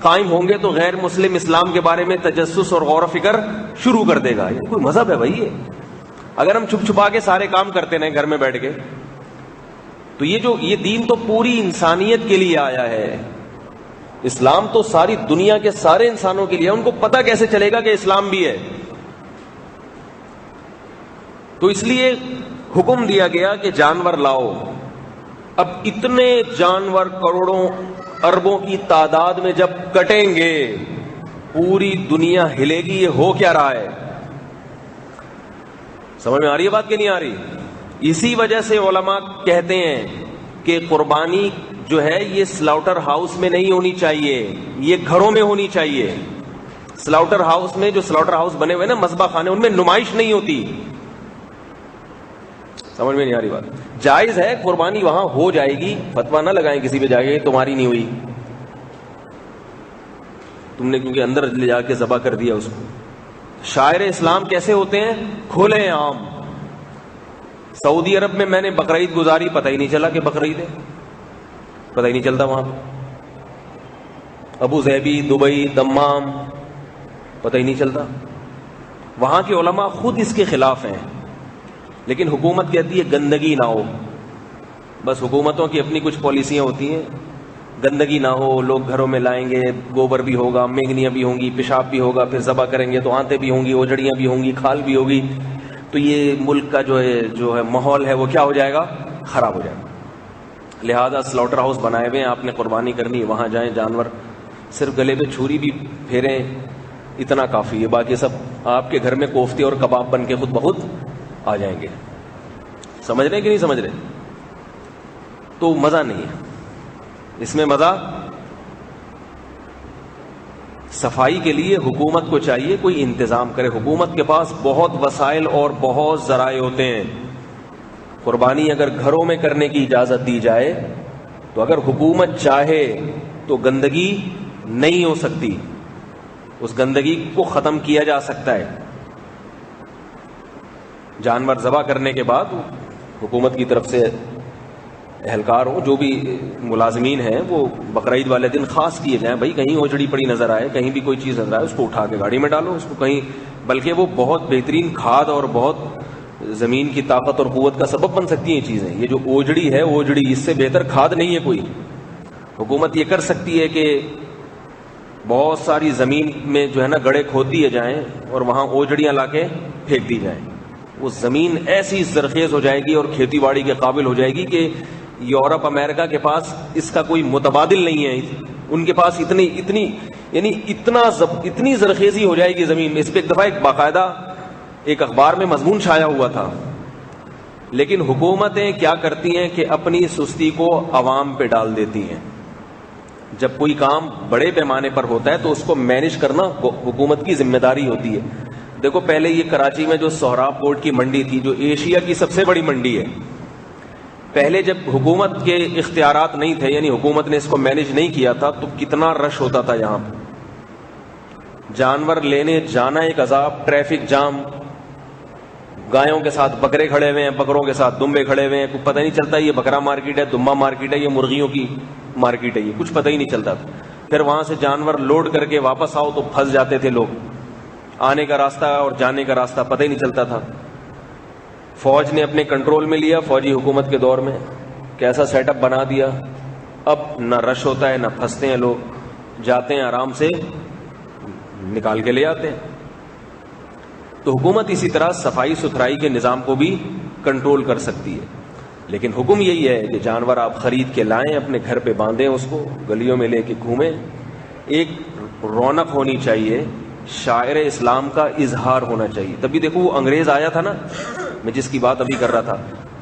قائم ہوں گے تو غیر مسلم اسلام کے بارے میں تجسس اور غور و فکر شروع کر دے گا. یہ کوئی مذہب ہے بھائی؟ یہ اگر ہم چھپ چھپا کے سارے کام کرتے رہیں گھر میں بیٹھ کے، تو یہ دین تو پوری انسانیت کے لیے آیا ہے. اسلام تو ساری دنیا کے سارے انسانوں کے لیے. ان کو پتہ کیسے چلے گا کہ اسلام بھی ہے؟ تو اس لیے حکم دیا گیا کہ جانور لاؤ. اب اتنے جانور کروڑوں اربوں کی تعداد میں جب کٹیں گے پوری دنیا ہلے گی. یہ ہو کیا رہا ہے؟ سمجھ میں آ رہی ہے بات کہ نہیں آ رہی؟ اسی وجہ سے علماء کہتے ہیں کہ قربانی جو ہے یہ سلاؤٹر ہاؤس میں نہیں ہونی چاہیے، یہ گھروں میں ہونی چاہیے. سلاؤٹر ہاؤس میں، جو سلاؤٹر ہاؤس بنے ہوئے نا مذبح خانے، ان میں نمائش نہیں ہوتی. سمجھ میں نہیں آ رہی بات؟ جائز ہے قربانی وہاں ہو جائے گی، فتویٰ نہ لگائیں کسی پہ جا کے تمہاری نہیں ہوئی، تم نے کیونکہ اندر لے جا کے ذبح کر دیا اس کو. شاعر اسلام کیسے ہوتے ہیں؟ کھلے عام. سعودی عرب میں میں نے بقرعید گزاری، پتہ ہی نہیں چلا کہ بقرعید ہے، پتہ ہی نہیں چلتا وہاں پہ. ابو ظہبی، دبئی، دمام، پتہ ہی نہیں چلتا. وہاں کے علماء خود اس کے خلاف ہیں، لیکن حکومت کہتی ہے گندگی نہ ہو. بس حکومتوں کی اپنی کچھ پالیسیاں ہوتی ہیں، گندگی نہ ہو, لوگ گھروں میں لائیں گے, گوبر بھی ہوگا, مینگنیاں بھی ہوں گی, پیشاب بھی ہوگا, پھر ذبح کریں گے تو آنتیں بھی ہوں گی, اوجڑیاں بھی ہوں گی, کھال بھی ہوگی, تو یہ ملک کا جو ہے ماحول ہے وہ کیا ہو جائے گا, خراب ہو جائے گا. لہذا سلاٹر ہاؤس بنائے ہوئے ہیں, آپ نے قربانی کرنی وہاں جائیں, جانور صرف گلے پہ چھری بھی پھیریں اتنا کافی ہے, باقی سب آپ کے گھر میں کوفتے اور کباب بن کے خود بخود آ جائیں گے. سمجھ رہے ہیں کہ نہیں سمجھ رہے؟ تو مزہ نہیں ہے اس میں. مزہ صفائی کے لیے حکومت کو چاہیے کوئی انتظام کرے. حکومت کے پاس بہت وسائل اور بہت ذرائع ہوتے ہیں. قربانی اگر گھروں میں کرنے کی اجازت دی جائے تو اگر حکومت چاہے تو گندگی نہیں ہو سکتی, اس گندگی کو ختم کیا جا سکتا ہے. جانور ذبح کرنے کے بعد حکومت کی طرف سے اہلکار ہوں, جو بھی ملازمین ہیں, وہ بقرعید والے دن خاص کیے جائیں. بھائی کہیں اوجڑی پڑی نظر آئے, کہیں بھی کوئی چیز نظر آئے, اس کو اٹھا کے گاڑی میں ڈالو, اس کو کہیں, بلکہ وہ بہت بہترین کھاد اور بہت زمین کی طاقت اور قوت کا سبب بن سکتی ہیں چیزیں. یہ جو اوجڑی ہے, اوجڑی اس سے بہتر کھاد نہیں ہے کوئی. حکومت یہ کر سکتی ہے کہ بہت ساری زمین میں جو ہے نا گڑھے کھودی جائیں اور وہاں اوجڑیاں لا کے پھینک دی جائیں. وہ زمین ایسی زرخیز ہو جائے گی اور کھیتی باڑی کے قابل ہو جائے گی کہ یورپ امریکہ کے پاس اس کا کوئی متبادل نہیں ہے. ان کے پاس اتنی زرخیزی ہو جائے گی زمین میں. اس پہ ایک دفعہ ایک باقاعدہ ایک اخبار میں مضمون چھایا ہوا تھا. لیکن حکومتیں کیا کرتی ہیں کہ اپنی سستی کو عوام پہ ڈال دیتی ہیں. جب کوئی کام بڑے پیمانے پر ہوتا ہے تو اس کو مینج کرنا حکومت کی ذمہ داری ہوتی ہے. دیکھو پہلے یہ کراچی میں جو سہراب پورٹ کی منڈی تھی, جو ایشیا کی سب سے بڑی منڈی ہے, پہلے جب حکومت کے اختیارات نہیں تھے, یعنی حکومت نے اس کو مینج نہیں کیا تھا, تو کتنا رش ہوتا تھا یہاں پہ. جانور لینے جانا ایک عذاب, ٹریفک جام, گایوں کے ساتھ بکرے کھڑے ہوئے ہیں, بکروں کے ساتھ دمبے کھڑے ہوئے ہیں, کچھ پتہ نہیں چلتا یہ بکرا مارکیٹ ہے, دمبا مارکیٹ ہے, یہ مرغیوں کی مارکیٹ ہے, یہ کچھ پتہ ہی نہیں چلتا. پھر وہاں سے جانور لوڈ کر کے واپس آؤ تو پھنس جاتے تھے لوگ, آنے کا راستہ اور جانے کا راستہ پتہ ہی نہیں چلتا تھا. فوج نے اپنے کنٹرول میں لیا, فوجی حکومت کے دور میں کیسا سیٹ اپ بنا دیا. اب نہ رش ہوتا ہے, نہ پھنستے ہیں لوگ, جاتے ہیں آرام سے نکال کے لے آتے ہیں. تو حکومت اسی طرح صفائی ستھرائی کے نظام کو بھی کنٹرول کر سکتی ہے. لیکن حکم یہی ہے کہ جانور آپ خرید کے لائیں, اپنے گھر پہ باندھیں, اس کو گلیوں میں لے کے گھومیں. ایک رونق ہونی چاہیے, شاعر اسلام کا اظہار ہونا چاہیے. تبھی دیکھو وہ انگریز آیا تھا نا, میں جس کی بات ابھی کر رہا تھا,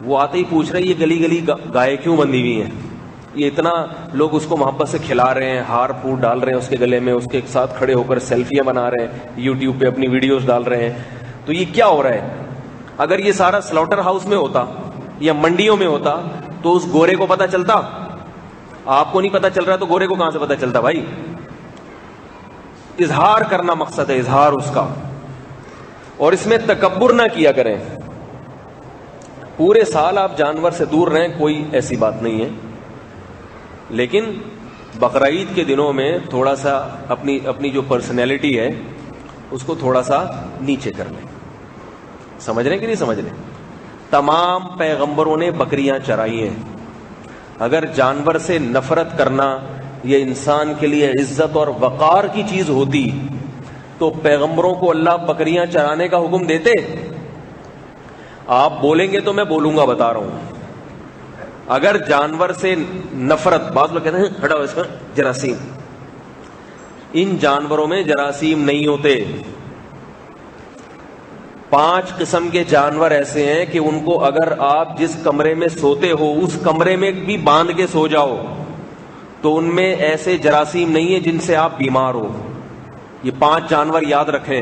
وہ آتے ہی پوچھ رہے یہ گلی گلی گائے کیوں بندھی ہوئی ہیں, یہ اتنا لوگ اس کو محبت سے کھلا رہے ہیں, ہار پھوٹ ڈال رہے ہیں اس کے گلے میں, اس کے ساتھ کھڑے ہو کر سیلفیاں بنا رہے ہیں, یوٹیوب پہ اپنی ویڈیوز ڈال رہے ہیں. تو یہ کیا ہو رہا ہے؟ اگر یہ سارا سلاٹر ہاؤس میں ہوتا یا منڈیوں میں ہوتا تو اس گورے کو پتا چلتا. آپ کو نہیں پتا چل رہا تو گورے کو کہاں سے پتا چلتا بھائی؟ اظہار کرنا مقصد ہے, اظہار اس کا. اور اس میں تکبر نہ کیا کریں. پورے سال آپ جانور سے دور رہیں, کوئی ایسی بات نہیں ہے, لیکن بقرعید کے دنوں میں تھوڑا سا اپنی جو پرسنالٹی ہے اس کو تھوڑا سا نیچے کر لیں. سمجھ رہے ہیں کہ نہیں سمجھ رہے؟ تمام پیغمبروں نے بکریاں چرائی ہیں. اگر جانور سے نفرت کرنا یہ انسان کے لیے عزت اور وقار کی چیز ہوتی تو پیغمبروں کو اللہ بکریاں چرانے کا حکم دیتے؟ آپ بولیں گے تو میں بولوں گا, بتا رہا ہوں. اگر جانور سے نفرت, بعض لوگ کہتے ہیں ہٹاؤ اس میں جراثیم, ان جانوروں میں جراثیم نہیں ہوتے. 5 قسم کے جانور ایسے ہیں کہ ان کو اگر آپ جس کمرے میں سوتے ہو اس کمرے میں بھی باندھ کے سو جاؤ تو ان میں ایسے جراثیم نہیں ہے جن سے آپ بیمار ہو. یہ 5 جانور یاد رکھیں.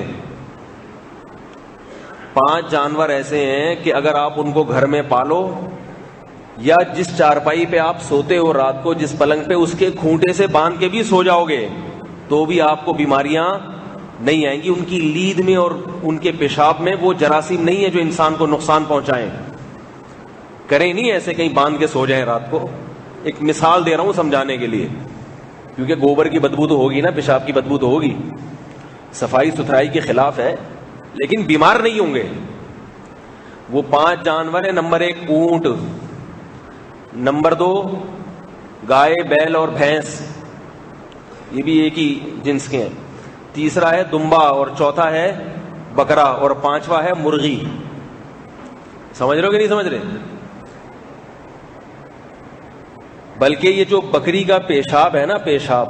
5 جانور ایسے ہیں کہ اگر آپ ان کو گھر میں پالو یا جس چارپائی پہ آپ سوتے ہو رات کو, جس پلنگ پہ, اس کے کھونٹے سے باندھ کے بھی سو جاؤ گے تو بھی آپ کو بیماریاں نہیں آئیں گی. ان کی لید میں اور ان کے پیشاب میں وہ جراثیم نہیں ہے جو انسان کو نقصان پہنچائیں. کریں نہیں ایسے کہیں باندھ کے سو جائیں رات کو. ایک مثال دے رہا ہوں سمجھانے کے لیے, کیونکہ گوبر کی بدبو تو ہوگی نا, پیشاب کی بدبو تو ہوگی. صفائی ستھرائی کے خلاف ہے لیکن بیمار نہیں ہوں گے. وہ 5 جانور ہیں. نمبر 1 اونٹ, نمبر 2 گائے بیل اور بھینس یہ بھی ایک ہی جنس کے ہیں. تیسرا ہے دمبا اور چوتھا ہے بکرا اور پانچواں ہے مرغی. سمجھ رہے ہو کہ نہیں سمجھ رہے؟ بلکہ یہ جو بکری کا پیشاب ہے نا، پیشاب،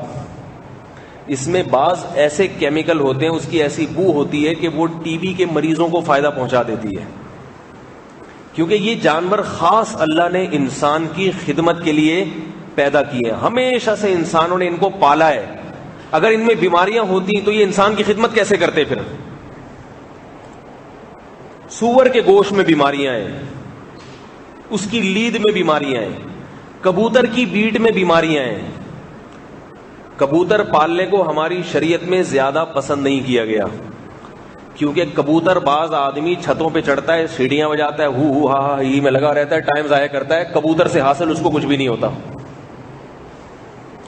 اس میں بعض ایسے کیمیکل ہوتے ہیں، اس کی ایسی بو ہوتی ہے کہ وہ ٹی بی کے مریضوں کو فائدہ پہنچا دیتی ہے. کیونکہ یہ جانور خاص اللہ نے انسان کی خدمت کے لیے پیدا کیے ہیں. ہمیشہ سے انسانوں نے ان کو پالا ہے. اگر ان میں بیماریاں ہوتی تو یہ انسان کی خدمت کیسے کرتے؟ پھر سور کے گوشت میں بیماریاں ہیں، اس کی لید میں بیماریاں ہیں، کبوتر کی بیٹ میں بیماریاں ہیں. کبوتر پالنے کو ہماری شریعت میں زیادہ پسند نہیں کیا گیا، کیونکہ کبوتر بعض آدمی چھتوں پہ چڑھتا ہے، سیڑھیاں بجاتا ہے، ہو ہا ہا ہی میں لگا رہتا ہے، ٹائم ضائع کرتا ہے. کبوتر سے حاصل اس کو کچھ بھی نہیں ہوتا.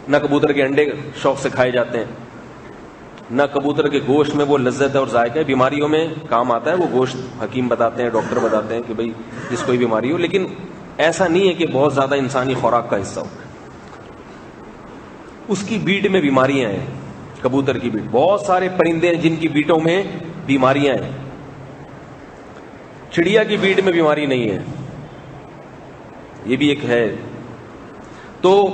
نہ کبوتر کے انڈے شوق سے کھائے جاتے ہیں، نہ کبوتر کے گوشت میں وہ لذت ہے اور ذائقہ ہے. بیماریوں میں کام آتا ہے وہ گوشت، حکیم بتاتے ہیں، ڈاکٹر بتاتے ہیں کہ بھئی جس کوئی بیماری ہو، لیکن ایسا نہیں ہے کہ بہت زیادہ انسانی خوراک کا حصہ ہو. اس کی بیٹ میں بیماریاں ہیں. کبوتر کی بیٹ، بہت سارے پرندے ہیں جن کی بیٹوں میں بیماریاں ہیں. چڑیا کی بیٹ میں بیماری نہیں ہے، یہ بھی ایک ہے. تو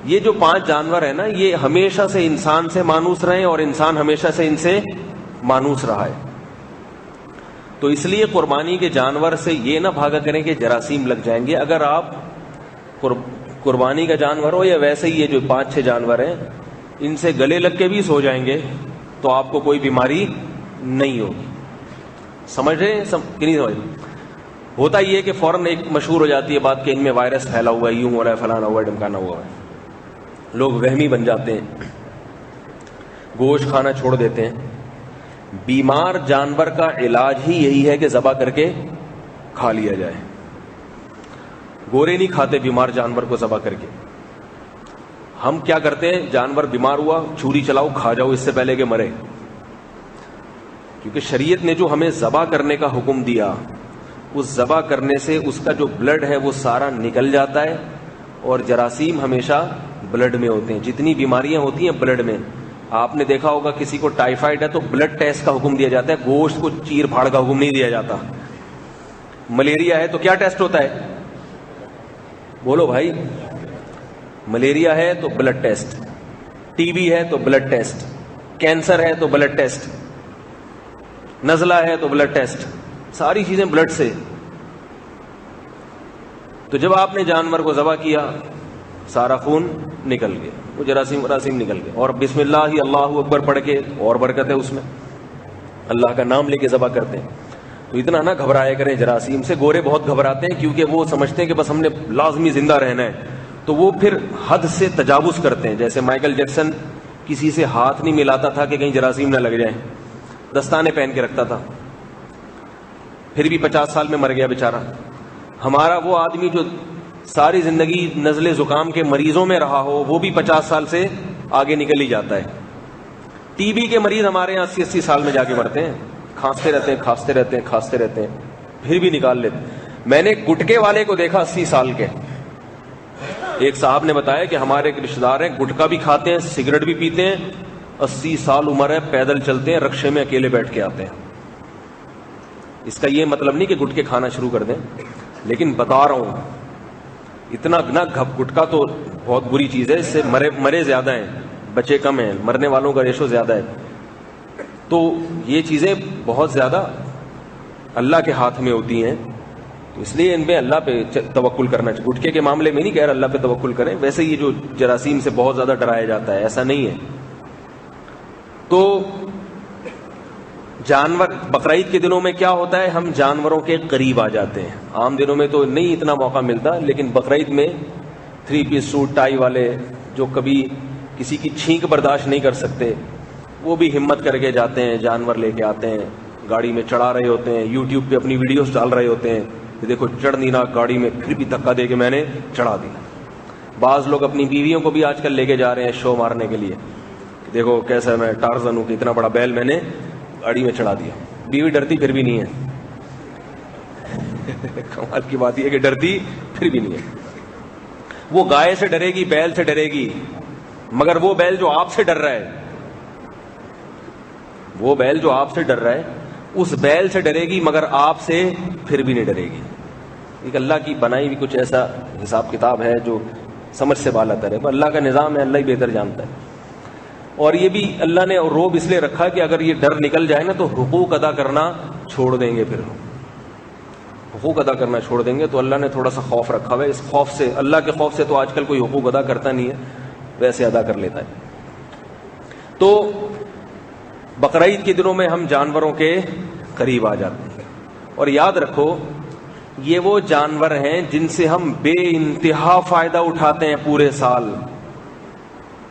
یہ جو 5 جانور ہیں نا، یہ ہمیشہ سے انسان سے مانوس رہے اور انسان ہمیشہ سے ان سے مانوس رہا ہے. تو اس لیے قربانی کے جانور سے یہ نہ بھاگا کریں کہ جراثیم لگ جائیں گے. اگر آپ قربانی کا جانور ہو یا ویسے ہی یہ جو 5-6 جانور ہیں، ان سے گلے لگ کے بھی سو جائیں گے تو آپ کو کوئی بیماری نہیں ہوگی. سمجھ رہے ہیں کہ نہیں سمجھ رہے؟ ہوتا یہ ہے کہ فوراً ایک مشہور ہو جاتی ہے بات کہ ان میں وائرس پھیلا ہوا ہے، یوں ہو رہا ہے، فلانا ہوا ہے، ڈمکانا ہوا ہے. لوگ وہمی بن جاتے ہیں، گوشت کھانا چھوڑ دیتے ہیں. بیمار جانور کا علاج ہی یہی ہے کہ ذبح کر کے کھا لیا جائے. گورے نہیں کھاتے بیمار جانور کو ذبح کر کے. ہم کیا کرتے ہیں؟ جانور بیمار ہوا، چھری چلاؤ، کھا جاؤ اس سے پہلے کہ مرے. کیونکہ شریعت نے جو ہمیں ذبح کرنے کا حکم دیا، اس ذبح کرنے سے اس کا جو بلڈ ہے وہ سارا نکل جاتا ہے، اور جراثیم ہمیشہ بلڈ میں ہوتے ہیں. جتنی بیماریاں ہوتی ہیں بلڈ میں. آپ نے دیکھا ہوگا کسی کو ٹائیفائڈ ہے تو بلڈ ٹیسٹ کا حکم دیا جاتا ہے، گوشت کو چیر پھاڑ کا حکم نہیں دیا جاتا. ملیریا ہے تو کیا ٹیسٹ ہوتا ہے؟ بولو بھائی. ملیریا ہے تو بلڈ ٹیسٹ، ٹی بی ہے تو بلڈ ٹیسٹ، کینسر ہے تو بلڈ ٹیسٹ، نزلہ ہے تو بلڈ ٹیسٹ. ساری چیزیں بلڈ سے. تو جب آپ نے جانور کو ذبح کیا، سارا خون نکل گیا، وہ جراثیم نکل گئے، اور بسم اللہ ہی اللہ اکبر پڑھ کے، اور برکت ہے اس میں، اللہ کا نام لے کے ذبح کرتے ہیں. تو اتنا نہ گھبرایا کریں جراثیم سے. گورے بہت گھبراتے ہیں کیونکہ وہ سمجھتے ہیں کہ بس ہم نے لازمی زندہ رہنا ہے، تو وہ پھر حد سے تجاوز کرتے ہیں. جیسے مائیکل جیکسن کسی سے ہاتھ نہیں ملاتا تھا کہ کہیں جراثیم نہ لگ جائیں، دستانے پہن کے رکھتا تھا، پھر بھی 50 سال میں مر گیا بیچارہ. ہمارا وہ آدمی جو ساری زندگی نزلے زکام کے مریضوں میں رہا ہو، وہ بھی 50 سال سے آگے نکل ہی جاتا ہے. ٹی بی کے مریض ہمارے یہاں 80 سال میں جا کے مرتے ہیں، کھانستے رہتے ہیں، پھر بھی نکال لیتے. میں نے گٹکے والے کو دیکھا 80 سال کے. ایک صاحب نے بتایا کہ ہمارے ایک رشتے دار ہیں، گٹکا بھی کھاتے ہیں، سگریٹ بھی پیتے ہیں، 80 سال عمر ہے، پیدل چلتے ہیں، رکشے میں اکیلے بیٹھ کے آتے ہیں. اس کا یہ مطلب نہیں کہ گٹکے کھانا شروع کر دیں، لیکن بتا رہا ہوں اتنا نہ گٹکا تو بہت بری چیز ہے، اس سے مرے زیادہ ہیں، بچے کم ہیں، مرنے والوں کا ریشو زیادہ ہے. تو یہ چیزیں بہت زیادہ اللہ کے ہاتھ میں ہوتی ہیں، تو اس لیے ان پہ اللہ پہ توکل کرنا چاہیے. گٹکے کے معاملے میں نہیں کہہ رہا اللہ پہ توکل کریں، ویسے یہ جو جراثیم سے بہت زیادہ ڈرایا جاتا ہے ایسا نہیں ہے. تو جانور بقرعید کے دنوں میں کیا ہوتا ہے؟ ہم جانوروں کے قریب آ جاتے ہیں. عام دنوں میں تو نہیں اتنا موقع ملتا، لیکن بقرعید میں 3 پیس سوٹ ٹائی والے جو کبھی کسی کی چھینک برداشت نہیں کر سکتے، وہ بھی ہمت کر کے جاتے ہیں، جانور لے کے آتے ہیں، گاڑی میں چڑھا رہے ہوتے ہیں، یوٹیوب پہ اپنی ویڈیوز ڈال رہے ہوتے ہیں کہ دیکھو چڑھ نہیں رہا گاڑی میں، پھر بھی دھکا دے کے میں نے چڑھا دیا. بعض لوگ اپنی بیویوں کو بھی آج کل لے کے جا رہے ہیں شو مارنے کے لیے، دیکھو کیسا میں ٹارزن ہوں کہ اتنا بڑا بیل میں نے گاڑی میں چڑھا دیا. بیوی ڈرتی پھر بھی نہیں ہے. کمال کی بات یہ کہ ڈرتی پھر بھی نہیں ہے. وہ گائے سے ڈرے گی، بیل سے ڈرے گی، مگر وہ بیل جو آپ سے ڈر رہا ہے، وہ بیل جو آپ سے ڈر رہا ہے اس بیل سے ڈرے گی، مگر آپ سے پھر بھی نہیں ڈرے گی۔ ایک اللہ کی بنائی ہوئی کچھ ایسا حساب کتاب ہے جو سمجھ سے بالا تر ہے، اللہ کا نظام ہے، اللہ ہی بہتر جانتا ہے۔ اور یہ بھی اللہ نے روب اس لیے رکھا کہ اگر یہ ڈر نکل جائے نا تو حقوق ادا کرنا چھوڑ دیں گے، پھر حقوق ادا کرنا چھوڑ دیں گے۔ تو اللہ نے تھوڑا سا خوف رکھا ہوا ہے، اس خوف سے، اللہ کے خوف سے تو آج کل کوئی حقوق ادا کرتا نہیں ہے، ویسے ادا کر لیتا ہے۔ تو بقرعید کے دنوں میں ہم جانوروں کے قریب آ جاتے ہیں، اور یاد رکھو یہ وہ جانور ہیں جن سے ہم بے انتہا فائدہ اٹھاتے ہیں پورے سال،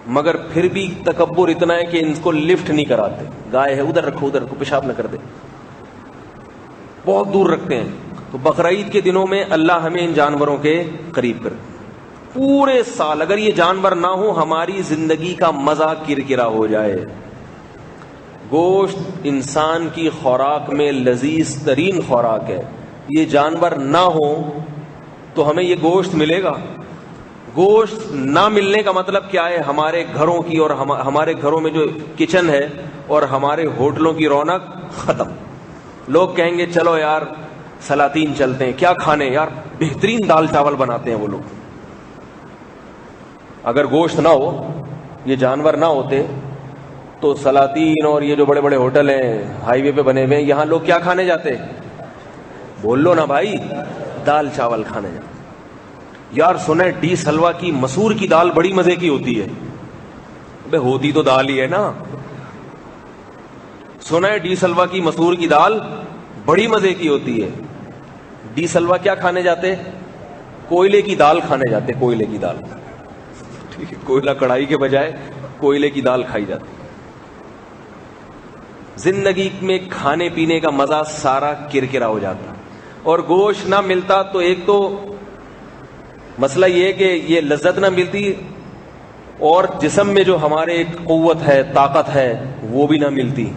مگر پھر بھی تکبر اتنا ہے کہ ان کو لفٹ نہیں کراتے۔ گائے ہے ادھر رکھو، ادھر رکھو، پیشاب نہ کر دے، بہت دور رکھتے ہیں۔ تو بقرعید کے دنوں میں اللہ ہمیں ان جانوروں کے قریب کر، پورے سال اگر یہ جانور نہ ہو ہماری زندگی کا مزہ کرکرا ہو جائے۔ گوشت انسان کی خوراک میں لذیذ ترین خوراک ہے، یہ جانور نہ ہو تو ہمیں یہ گوشت ملے گا؟ گوشت نہ ملنے کا مطلب کیا ہے؟ ہمارے گھروں کی اور ہمارے گھروں میں جو کچن ہے اور ہمارے ہوٹلوں کی رونق ختم۔ لوگ کہیں گے چلو یار سلاطین چلتے ہیں، کیا کھانے یار، بہترین دال چاول بناتے ہیں وہ لوگ۔ اگر گوشت نہ ہو، یہ جانور نہ ہوتے تو سلاطین اور یہ جو بڑے بڑے ہوٹل ہیں ہائی وے پہ بنے ہوئے ہیں، یہاں لوگ کیا کھانے جاتے؟ بول لو نا بھائی، دال چاول کھانے جاتے۔ یار سنیں ڈی سلوا کی مسور کی دال بڑی مزے کی ہوتی ہے، بے ہوتی تو دال ہی ہے نا۔ سنیں ڈی سلوا کی مسور کی دال بڑی مزے کی ہوتی ہے۔ ڈی سلوا کیا کھانے جاتے؟ کوئلے کی دال کھانے جاتے، کوئلے کی دال، ٹھیک ہے، کوئلہ کڑھائی کے بجائے کوئلے کی دال کھائی جاتی۔ زندگی میں کھانے پینے کا مزہ سارا کرکرا ہو جاتا، اور گوشت نہ ملتا تو ایک تو مسئلہ یہ ہے کہ یہ لذت نہ ملتی، اور جسم میں جو ہمارے ایک قوت ہے، طاقت ہے، وہ بھی نہ ملتی۔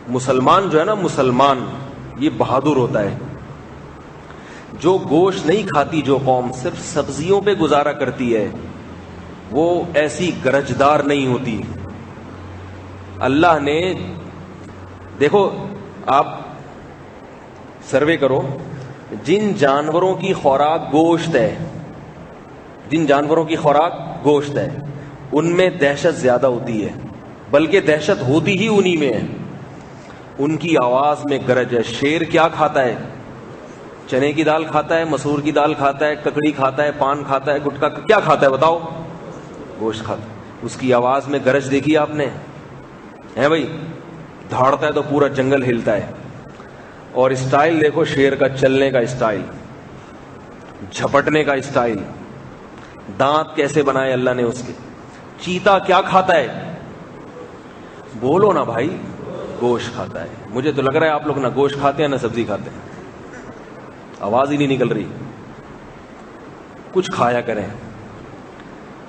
مسلمان جو ہے نا، مسلمان یہ بہادر ہوتا ہے۔ جو گوشت نہیں کھاتی جو قوم، صرف سبزیوں پہ گزارا کرتی ہے، وہ ایسی گرجدار نہیں ہوتی۔ اللہ نے دیکھو، آپ سروے کرو، جن جانوروں کی خوراک گوشت ہے، جن جانوروں کی خوراک گوشت ہے، ان میں دہشت زیادہ ہوتی ہے، بلکہ دہشت ہوتی ہی انہی میں ہے۔ ان کی آواز میں گرج ہے۔ شیر کیا کھاتا ہے؟ چنے کی دال کھاتا ہے، مسور کی دال کھاتا ہے، ککڑی کھاتا ہے، پان کھاتا ہے، گٹکا کیا کھاتا ہے بتاؤ؟ گوشت کھاتا ہے۔ اس کی آواز میں گرج دیکھی آپ نے؟ ہے بھائی، دھاڑتا ہے تو پورا جنگل ہلتا ہے۔ اور اسٹائل دیکھو شیر کا، چلنے کا اسٹائل، جھپٹنے کا اسٹائل، دانت کیسے بنائے اللہ نے اس کے۔ چیتا کیا کھاتا ہے؟ بولو نا بھائی، گوشت کھاتا ہے۔ مجھے تو لگ رہا ہے آپ لوگ نہ گوشت کھاتے ہیں نہ سبزی کھاتے ہیں، آواز ہی نہیں نکل رہی۔ کچھ کھایا کریں۔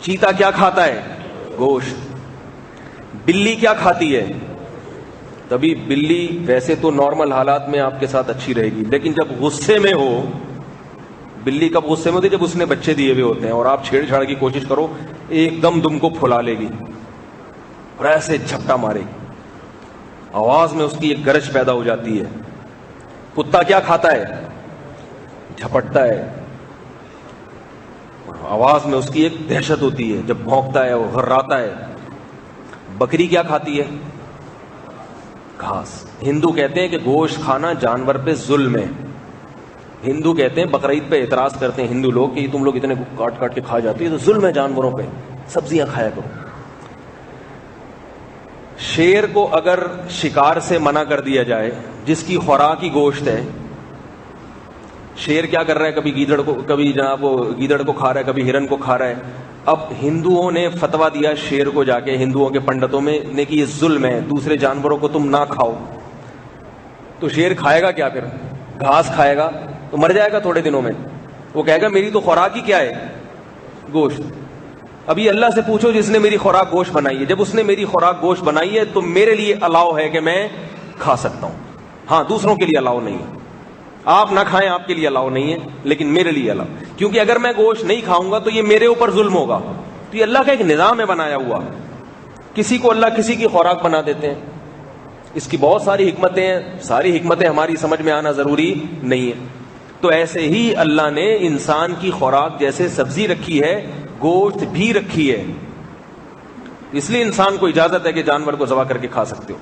چیتا کیا کھاتا ہے؟ گوشت۔ بلی کیا کھاتی ہے؟ تبھی بلی ویسے تو نارمل حالات میں آپ کے ساتھ اچھی رہے گی، لیکن جب غصے میں ہو، بلی کب غصے میں ہوتی ہے؟ جب اس نے بچے دیے ہوئے ہوتے ہیں اور آپ چھیڑ چھاڑ کی کوشش کرو، ایک دم تم کو پھلا لے گی اور ایسے جھپٹا مارے گی، آواز میں اس کی ایک گرج پیدا ہو جاتی ہے۔ کتا کیا کھاتا ہے؟ جھپٹتا ہے، آواز میں اس کی ایک دہشت ہوتی ہے، جب بھونکتا ہے وہ غراتا ہے۔ بکری کیا کھاتی ہے؟ گھاس۔ ہندو کہتے ہیں کہ گوشت کھانا جانور پہ ظلم ہے۔ ہندو کہتے ہیں، بقرعید پہ اعتراض کرتے ہیں ہندو لوگ کہ تم لوگ اتنے کاٹ کاٹ کے کھا جاتے ہیں، تو ظلم ہے جانوروں پہ، سبزیاں کھایا کرو۔ شیر کو اگر شکار سے منع کر دیا جائے، جس کی خوراک ہی گوشت ہے، شیر کیا کر رہا ہے؟ کبھی گیدڑ کو، کبھی جناب وہ گیدڑ کو کھا رہا ہے، کبھی ہرن کو کھا رہا ہے۔ اب ہندوؤں نے فتوا دیا شیر کو، جا کے ہندوؤں کے پنڈتوں میں نے کہ یہ ظلم ہے، دوسرے جانوروں کو تم نہ کھاؤ۔ تو شیر کھائے گا کیا؟ پھر گھاس کھائے گا تو مر جائے گا تھوڑے دنوں میں۔ وہ کہے گا میری تو خوراک ہی کیا ہے؟ گوشت۔ ابھی اللہ سے پوچھو جس نے میری خوراک گوشت بنائی ہے، جب اس نے میری خوراک گوشت بنائی ہے تو میرے لیے الاؤ ہے کہ میں کھا سکتا ہوں، ہاں دوسروں کے لیے الاؤ نہیں ہے۔ آپ نہ کھائیں، آپ کے لیے الاؤ نہیں ہے، لیکن میرے لیے الاؤ، کیونکہ اگر میں گوشت نہیں کھاؤں گا تو یہ میرے اوپر ظلم ہوگا. تو یہ اللہ کا ایک نظام ہے بنایا ہوا. کسی کو اللہ کسی کی خوراک بنا دیتے ہیں. اس کی بہت ساری حکمتیں ہیں، ساری حکمتیں ہماری سمجھ میں آنا ضروری نہیں ہے. تو ایسے ہی اللہ نے انسان کی خوراک جیسے سبزی رکھی ہے، گوشت بھی رکھی ہے. اس لیے انسان کو اجازت ہے کہ جانور کو ذبح کر کے کھا سکتے ہو.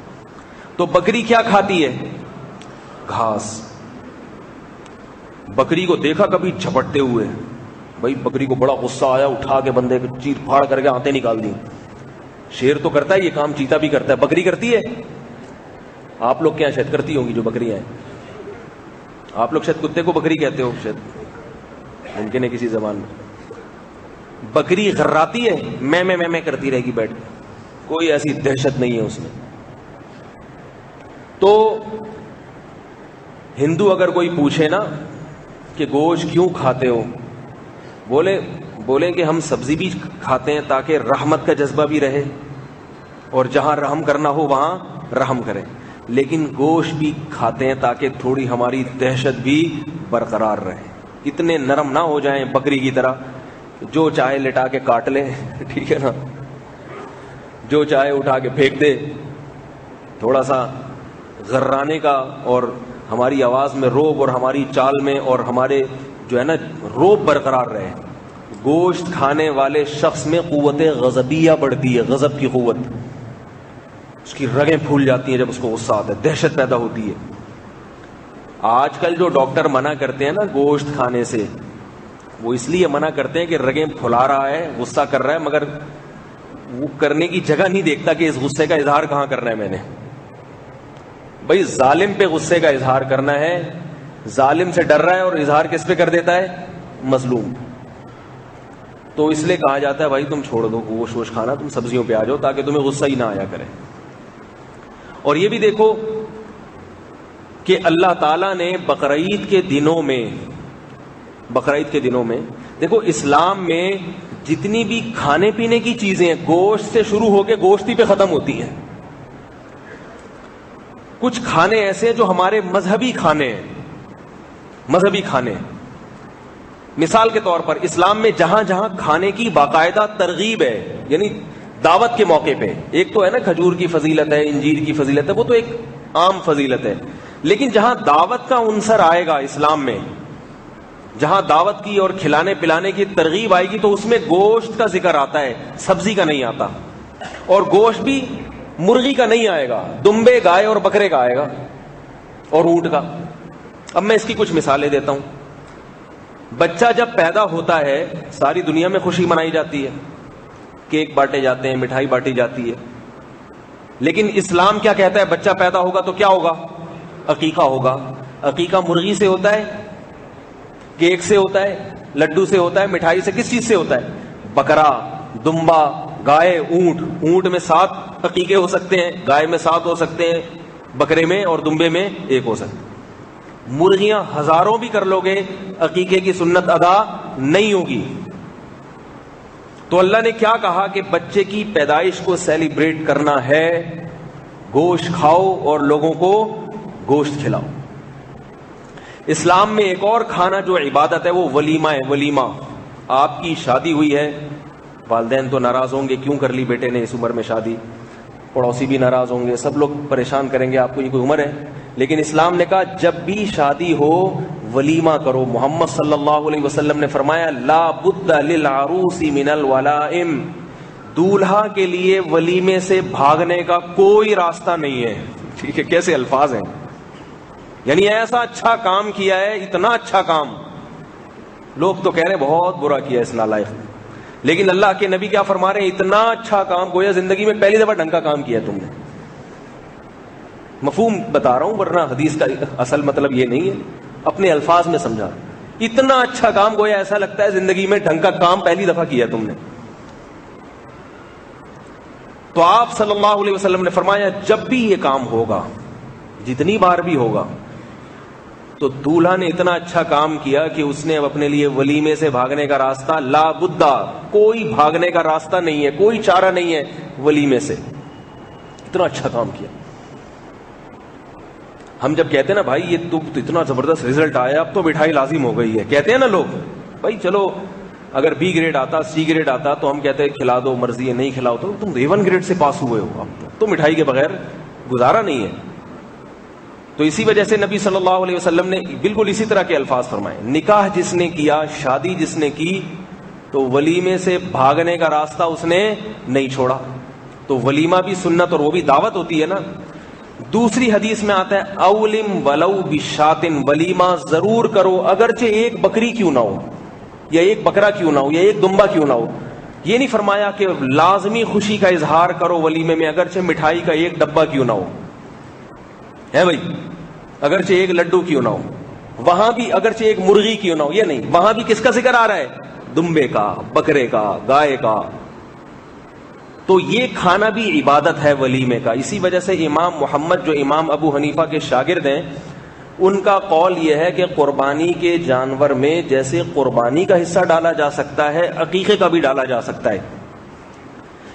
تو بکری کیا کھاتی ہے؟ گھاس. بکری کو دیکھا کبھی جھپٹتے ہوئے؟ بھائی بکری کو بڑا غصہ آیا، اٹھا کے بندے کو چیر پھاڑ کر کے آنتیں نکال دی. شیر تو کرتا ہے یہ کام، چیتا بھی کرتا ہے، بکری کرتی ہے؟ آپ لوگ کیا شاید کرتی ہوں گی جو بکریاں ہیں. آپ لوگ شاید کتے کو بکری کہتے ہو، شاید ممکن ہے کسی زبان میں. بکری غراتی ہے، میں کرتی رہے گی بیٹھ کے، کوئی ایسی دہشت نہیں ہے اس میں. تو ہندو اگر کوئی پوچھے نا کہ گوشت کیوں کھاتے ہو، بولیں کہ ہم سبزی بھی کھاتے ہیں تاکہ رحمت کا جذبہ بھی رہے، اور جہاں رحم کرنا ہو وہاں رحم کریں. لیکن گوشت بھی کھاتے ہیں تاکہ تھوڑی ہماری دہشت بھی برقرار رہے. اتنے نرم نہ ہو جائیں بکری کی طرح، جو چاہے لٹا کے کاٹ لے، ٹھیک ہے نا، جو چاہے اٹھا کے پھینک دے. تھوڑا سا غرانے کا اور ہماری آواز میں روب، اور ہماری چال میں اور ہمارے جو ہے نا روب برقرار رہے. گوشت کھانے والے شخص میں قوت غضبیہ بڑھتی ہے، غضب کی قوت، اس کی رگیں پھول جاتی ہیں جب اس کو غصہ آتا ہے، دہشت پیدا ہوتی ہے. آج کل جو ڈاکٹر منع کرتے ہیں نا گوشت کھانے سے، وہ اس لیے منع کرتے ہیں کہ رگیں پھلا رہا ہے، غصہ کر رہا ہے، مگر وہ کرنے کی جگہ نہیں دیکھتا کہ اس غصے کا اظہار کہاں کرنا ہے میں نے. بھائی ظالم پہ غصے کا اظہار کرنا ہے، ظالم سے ڈر رہا ہے اور اظہار کس پہ کر دیتا ہے؟ مظلوم. تو اس لیے کہا جاتا ہے بھائی تم چھوڑ دو گوشت ووش کھانا، تم سبزیوں پہ آ جاؤ تاکہ تمہیں غصہ ہی نہ آیا کرے. اور یہ بھی دیکھو کہ اللہ تعالیٰ نے بقرعید کے دنوں میں دیکھو اسلام میں جتنی بھی کھانے پینے کی چیزیں ہیں گوشت سے شروع ہو کے گوشت ہی پہ ختم ہوتی ہیں. کچھ کھانے ایسے ہیں جو ہمارے مذہبی کھانے ہیں. مثال کے طور پر اسلام میں جہاں جہاں کھانے کی باقاعدہ ترغیب ہے، یعنی دعوت کے موقع پہ، ایک تو ہے نا کھجور کی فضیلت ہے، انجیر کی فضیلت ہے، وہ تو ایک عام فضیلت ہے. لیکن جہاں دعوت کا عنصر آئے گا اسلام میں، جہاں دعوت کی اور کھلانے پلانے کی ترغیب آئے گی، تو اس میں گوشت کا ذکر آتا ہے، سبزی کا نہیں آتا. اور گوشت بھی مرغی کا نہیں آئے گا، دمبے گائے اور بکرے کا آئے گا، اور اونٹ کا. اب میں اس کی کچھ مثالیں دیتا ہوں. بچہ جب پیدا ہوتا ہے ساری دنیا میں خوشی منائی جاتی ہے، کیک بانٹے جاتے ہیں، مٹھائی بانٹی جاتی ہے. لیکن اسلام کیا کہتا ہے؟ بچہ پیدا ہوگا تو کیا ہوگا؟ عقیقہ ہوگا. عقیقہ مرغی سے ہوتا ہے، کیک سے ہوتا ہے، لڈو سے ہوتا ہے، مٹھائی سے کس چیز سے ہوتا ہے؟ بکرا، دمبا، گائے، اونٹ. اونٹ میں 7 عقیقے ہو سکتے ہیں، گائے میں 7 ہو سکتے ہیں، بکرے میں اور دمبے میں 1 ہو سکتے ہیں. مرغیاں ہزاروں بھی کر لو گے، عقیقے کی سنت ادا نہیں ہوگی. تو اللہ نے کیا کہا کہ بچے کی پیدائش کو سیلیبریٹ کرنا ہے، گوشت کھاؤ اور لوگوں کو گوشت کھلاؤ. اسلام میں ایک اور کھانا جو عبادت ہے وہ ولیمہ ہے. ولیمہ، آپ کی شادی ہوئی ہے، والدین تو ناراض ہوں گے، کیوں کر لی بیٹے نے اس عمر میں شادی، پڑوسی بھی ناراض ہوں گے، سب لوگ پریشان کریں گے آپ کو، یہ کوئی عمر ہے. لیکن اسلام نے کہا جب بھی شادی ہو ولیمہ کرو. محمد صلی اللہ علیہ وسلم نے فرمایا لا بد للعروس من الولائم، دولہا کے لیے ولیمے سے بھاگنے کا کوئی راستہ نہیں ہے. ٹھیک ہے، کیسے الفاظ ہیں، یعنی ایسا اچھا کام کیا ہے، اتنا اچھا کام. لوگ تو کہہ رہے بہت برا کیا اس نالائق نے، لیکن اللہ کے نبی کیا فرما رہے ہیں؟ اتنا اچھا کام، گویا زندگی میں پہلی دفعہ ڈھنگ کا کام کیا تم نے. مفہوم بتا رہا ہوں، ورنہ حدیث کا اصل مطلب یہ نہیں ہے، اپنے الفاظ میں سمجھا. اتنا اچھا کام، گویا ایسا لگتا ہے زندگی میں ڈھنگ کا کام پہلی دفعہ کیا تم نے. تو آپ صلی اللہ علیہ وسلم نے فرمایا جب بھی یہ کام ہوگا، جتنی بار بھی ہوگا، تو دولہا نے اتنا اچھا کام کیا کہ اس نے اب اپنے لیے ولیمے سے بھاگنے کا راستہ، لا بدہ، کوئی بھاگنے کا راستہ نہیں ہے، کوئی چارہ نہیں ہے ولیمے سے. اتنا اچھا کام کیا. ہم جب کہتے ہیں نا بھائی یہ تو اتنا زبردست رزلٹ آیا اب تو مٹھائی لازم ہو گئی ہے، کہتے ہیں نا لوگ، بھائی چلو اگر بی گریڈ آتا سی گریڈ آتا تو ہم کہتے ہیں کھلا دو مرضی ہے، نہیں کھلاؤ تو تم A1 گریڈ سے پاس ہوئے ہو، اب تو مٹھائی کے بغیر گزارا نہیں ہے۔ تو اسی وجہ سے نبی صلی اللہ علیہ وسلم نے بالکل اسی طرح کے الفاظ فرمائے، نکاح جس نے کیا، شادی جس نے کی، تو ولیمے سے بھاگنے کا راستہ اس نے نہیں چھوڑا۔ تو ولیمہ بھی سنت اور وہ بھی دعوت ہوتی ہے نا۔ دوسری حدیث میں آتا ہے اولم ولو بشاتن، ولیمہ ضرور کرو اگرچہ ایک بکری کیوں نہ ہو، یا ایک بکرا کیوں نہ ہو، یا ایک دمبا کیوں نہ ہو۔ یہ نہیں فرمایا کہ لازمی خوشی کا اظہار کرو ولیمے میں اگرچہ مٹھائی کا ایک ڈبہ کیوں نہ ہو، ہے بھائی، اگرچہ ایک لڈو کیوں نہ ہو، وہاں بھی اگرچہ ایک مرغی کیوں نہ ہو، یہ نہیں، وہاں بھی کس کا ذکر آ رہا ہے؟ دمبے کا، بکرے کا، گائے کا۔ تو یہ کھانا بھی عبادت ہے ولیمے کا۔ اسی وجہ سے امام محمد جو امام ابو حنیفہ کے شاگرد ہیں، ان کا قول یہ ہے کہ قربانی کے جانور میں جیسے قربانی کا حصہ ڈالا جا سکتا ہے، عقیقے کا بھی ڈالا جا سکتا ہے،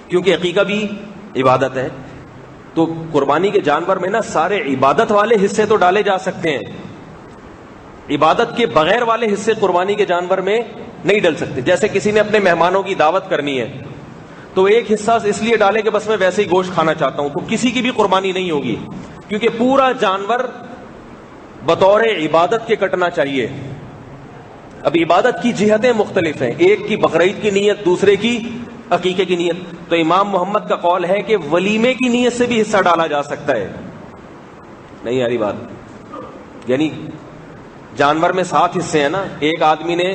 کیونکہ عقیقہ بھی عبادت ہے۔ تو قربانی کے جانور میں نا سارے عبادت والے حصے تو ڈالے جا سکتے ہیں، عبادت کے بغیر والے حصے قربانی کے جانور میں نہیں ڈل سکتے۔ جیسے کسی نے اپنے مہمانوں کی دعوت کرنی ہے تو ایک حصہ اس لیے ڈالے کہ بس میں ویسے ہی گوشت کھانا چاہتا ہوں، تو کسی کی بھی قربانی نہیں ہوگی، کیونکہ پورا جانور بطور عبادت کے کٹنا چاہیے۔ اب عبادت کی جہتیں مختلف ہیں، ایک کی بقرعید کی نیت، دوسرے کی عقیقے کی نیت۔ تو امام محمد کا قول ہے کہ ولیمے کی نیت سے بھی حصہ ڈالا جا سکتا ہے۔ نہیں آ رہی بات؟ یعنی جانور میں 7 حصے ہیں نا، ایک آدمی نے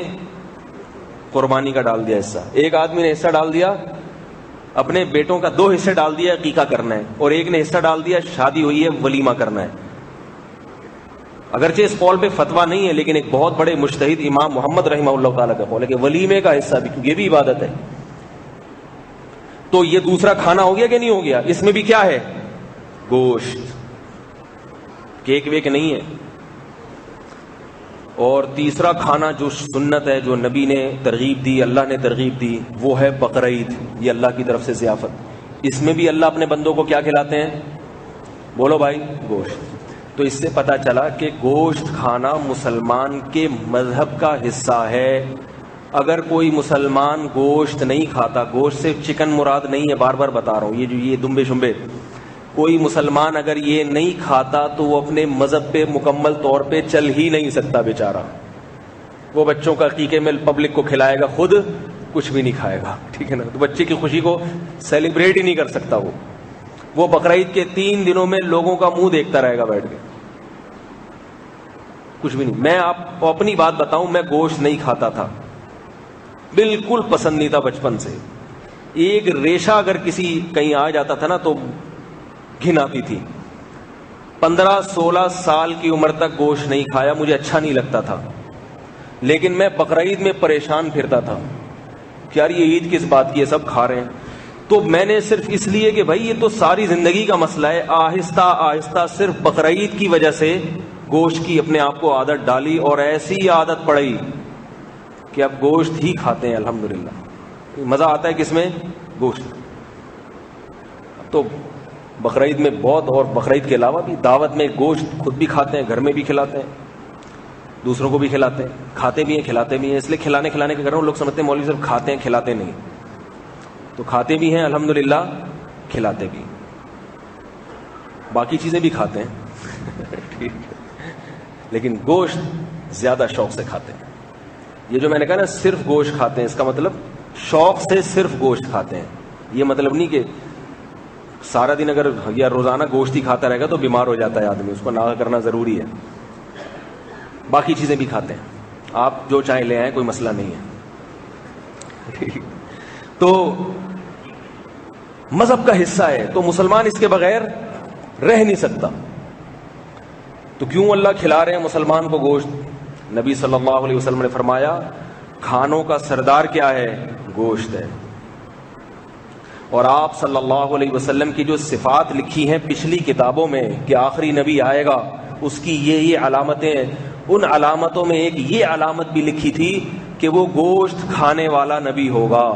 قربانی کا ڈال دیا حصہ، ایک آدمی نے حصہ ڈال دیا اپنے بیٹوں کا، 2 حصے ڈال دیا عقیقہ کرنا ہے، اور ایک نے حصہ ڈال دیا شادی ہوئی ہے ولیمہ کرنا ہے۔ اگرچہ اس قول پہ فتویٰ نہیں ہے، لیکن ایک بہت بڑے مجتہد امام محمد رحمہ اللہ تعالیٰ کا قول ہے کہ ولیمے کا حصہ بھی، یہ بھی عبادت ہے۔ تو یہ دوسرا کھانا ہو گیا کہ نہیں ہو گیا؟ اس میں بھی کیا ہے؟ گوشت، کیک ویک نہیں ہے۔ اور تیسرا کھانا جو سنت ہے، جو نبی نے ترغیب دی، اللہ نے ترغیب دی، وہ ہے بقرعید، یہ اللہ کی طرف سے ضیافت۔ اس میں بھی اللہ اپنے بندوں کو کیا کھلاتے ہیں؟ بولو بھائی، گوشت۔ تو اس سے پتہ چلا کہ گوشت کھانا مسلمان کے مذہب کا حصہ ہے۔ اگر کوئی مسلمان گوشت نہیں کھاتا، گوشت سے چکن مراد نہیں ہے، بار بار بتا رہا ہوں، یہ جو یہ دمبے شمبے، کوئی مسلمان اگر یہ نہیں کھاتا تو وہ اپنے مذہب پہ مکمل طور پہ چل ہی نہیں سکتا بیچارہ۔ وہ بچوں کا عقیقے میں پبلک کو کھلائے گا، خود کچھ بھی نہیں کھائے گا، ٹھیک ہے نا؟ تو بچے کی خوشی کو سیلیبریٹ ہی نہیں کر سکتا۔ وہ بقرعید کے 3 دنوں میں لوگوں کا منہ دیکھتا رہے گا بیٹھ کے، کچھ بھی نہیں۔ میں آپ کو اپنی بات بتاؤں، میں گوشت نہیں کھاتا تھا، بالکل پسند نہیں تھا بچپن سے۔ ایک ریشہ اگر کسی کہیں آ جاتا تھا نا تو گھن آتی تھی۔ 15-16 سال کی عمر تک گوشت نہیں کھایا، مجھے اچھا نہیں لگتا تھا، لیکن میں بقرعید میں پریشان پھرتا تھا کہ یار یہ عید کس بات کی ہے، سب کھا رہے ہیں۔ تو میں نے صرف اس لیے کہ بھائی یہ تو ساری زندگی کا مسئلہ ہے، آہستہ آہستہ صرف بقرعید کی وجہ سے گوشت کی اپنے آپ کو عادت ڈالی، اور ایسی عادت پڑی کہ اب گوشت ہی کھاتے ہیں الحمدللہ۔ مزہ آتا ہے کس میں؟ گوشت۔ تو بقرعید میں بہت، اور بقرعید کے علاوہ بھی دعوت میں گوشت خود بھی کھاتے ہیں، گھر میں بھی کھلاتے ہیں، دوسروں کو بھی کھلاتے ہیں، کھاتے بھی ہیں کھلاتے بھی ہیں۔ اس لیے کھلانے کے کر رہا ہوں، لوگ سمجھتے ہیں مولوی صاحب کھاتے ہیں کھلاتے نہیں، تو کھاتے بھی ہیں الحمدللہ، کھلاتے بھی، باقی چیزیں بھی کھاتے ہیں لیکن گوشت زیادہ شوق سے کھاتے ہیں۔ یہ جو میں نے کہا نا صرف گوشت کھاتے ہیں، اس کا مطلب شوق سے صرف گوشت کھاتے ہیں۔ یہ مطلب نہیں کہ سارا دن اگر یا روزانہ گوشت ہی کھاتا رہے گا تو بیمار ہو جاتا ہے آدمی، اس کو ناغہ کرنا ضروری ہے۔ باقی چیزیں بھی کھاتے ہیں، آپ جو چاہیں لے آئیں، کوئی مسئلہ نہیں ہے تو مذہب کا حصہ ہے، تو مسلمان اس کے بغیر رہ نہیں سکتا۔ تو کیوں اللہ کھلا رہے ہیں مسلمان کو گوشت؟ نبی صلی اللہ علیہ وسلم نے فرمایا کھانوں کا سردار کیا ہے؟ گوشت ہے۔ اور آپ صلی اللہ علیہ وسلم کی جو صفات لکھی ہیں پچھلی کتابوں میں کہ آخری نبی آئے گا، اس کی یہ علامتیں، ان علامتوں میں ایک یہ علامت بھی لکھی تھی کہ وہ گوشت کھانے والا نبی ہوگا۔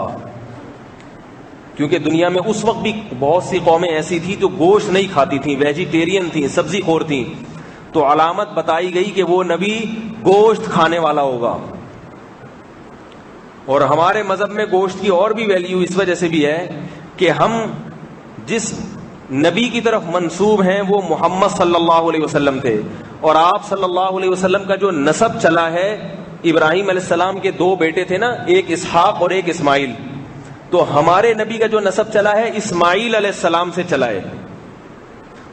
کیونکہ دنیا میں اس وقت بھی بہت سی قومیں ایسی تھیں جو گوشت نہیں کھاتی تھیں، ویجیٹیرین تھیں، سبزی خور تھیں، تو علامت بتائی گئی کہ وہ نبی گوشت کھانے والا ہوگا. اور ہمارے مذہب میں گوشت کی اور بھی ویلیو اس وجہ سے بھی ہے کہ ہم جس نبی کی طرف منسوب ہیں وہ محمد صلی اللہ علیہ وسلم تھے, اور آپ صلی اللہ علیہ وسلم کا جو نسب چلا ہے, ابراہیم علیہ السلام کے 2 بیٹے تھے نا, ایک اسحاق اور ایک اسماعیل, تو ہمارے نبی کا جو نسب چلا ہے اسماعیل علیہ السلام سے چلا ہے.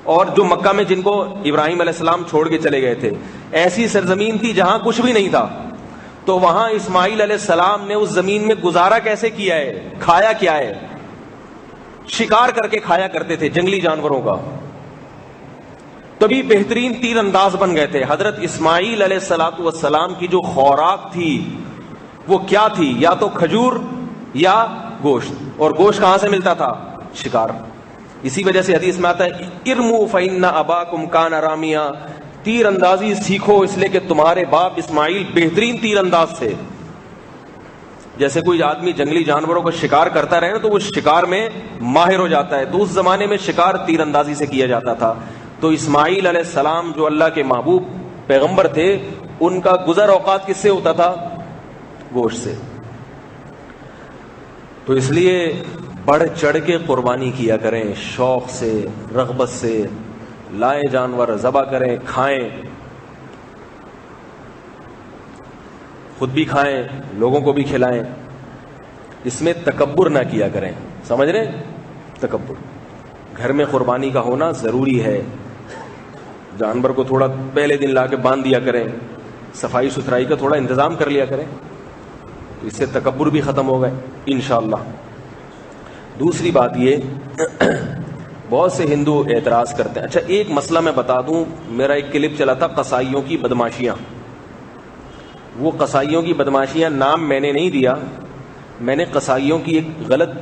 اور جو مکہ میں جن کو ابراہیم علیہ السلام چھوڑ کے چلے گئے تھے, ایسی سرزمین تھی جہاں کچھ بھی نہیں تھا, تو وہاں اسماعیل علیہ السلام نے اس زمین میں گزارا کیسے کیا ہے, کھایا کیا ہے؟ شکار کر کے کھایا کرتے تھے جنگلی جانوروں کا, تبھی بہترین تیر انداز بن گئے تھے. حضرت اسماعیل علیہ السلام کی جو خوراک تھی وہ کیا تھی؟ یا تو کھجور یا گوشت, اور گوشت کہاں سے ملتا تھا؟ شکار. اسی وجہ سے حدیث میں آتا ہے ارموا فإن أباكم كان راميا, تیر اندازی سیکھو اس لیے کہ تمہارے باپ اسماعیل بہترین تیر انداز تھے. جیسے کوئی آدمی جنگلی جانوروں کا شکار کرتا رہے نا تو وہ شکار میں ماہر ہو جاتا ہے, تو اس زمانے میں شکار تیر اندازی سے کیا جاتا تھا. تو اسماعیل علیہ السلام جو اللہ کے محبوب پیغمبر تھے, ان کا گزر اوقات کس سے ہوتا تھا؟ گوشت سے. تو اس لیے بڑھ چڑھ کے قربانی کیا کریں, شوق سے, رغبت سے لائیں جانور, ذبح کریں, کھائیں, خود بھی کھائیں, لوگوں کو بھی کھلائیں. اس میں تکبر نہ کیا کریں, سمجھ رہے؟ تکبر. گھر میں قربانی کا ہونا ضروری ہے. جانور کو تھوڑا پہلے دن لا کے باندھ دیا کریں, صفائی ستھرائی کا تھوڑا انتظام کر لیا کریں, اس سے تکبر بھی ختم ہو گئے انشاءاللہ. دوسری بات یہ, بہت سے ہندو اعتراض کرتے ہیں. اچھا ایک مسئلہ میں بتا دوں, میرا ایک کلپ چلا تھا قصائیوں کی بدماشیاں. وہ قصائیوں کی بدماشیاں نام میں نے نہیں دیا, میں نے قصائیوں کی ایک غلط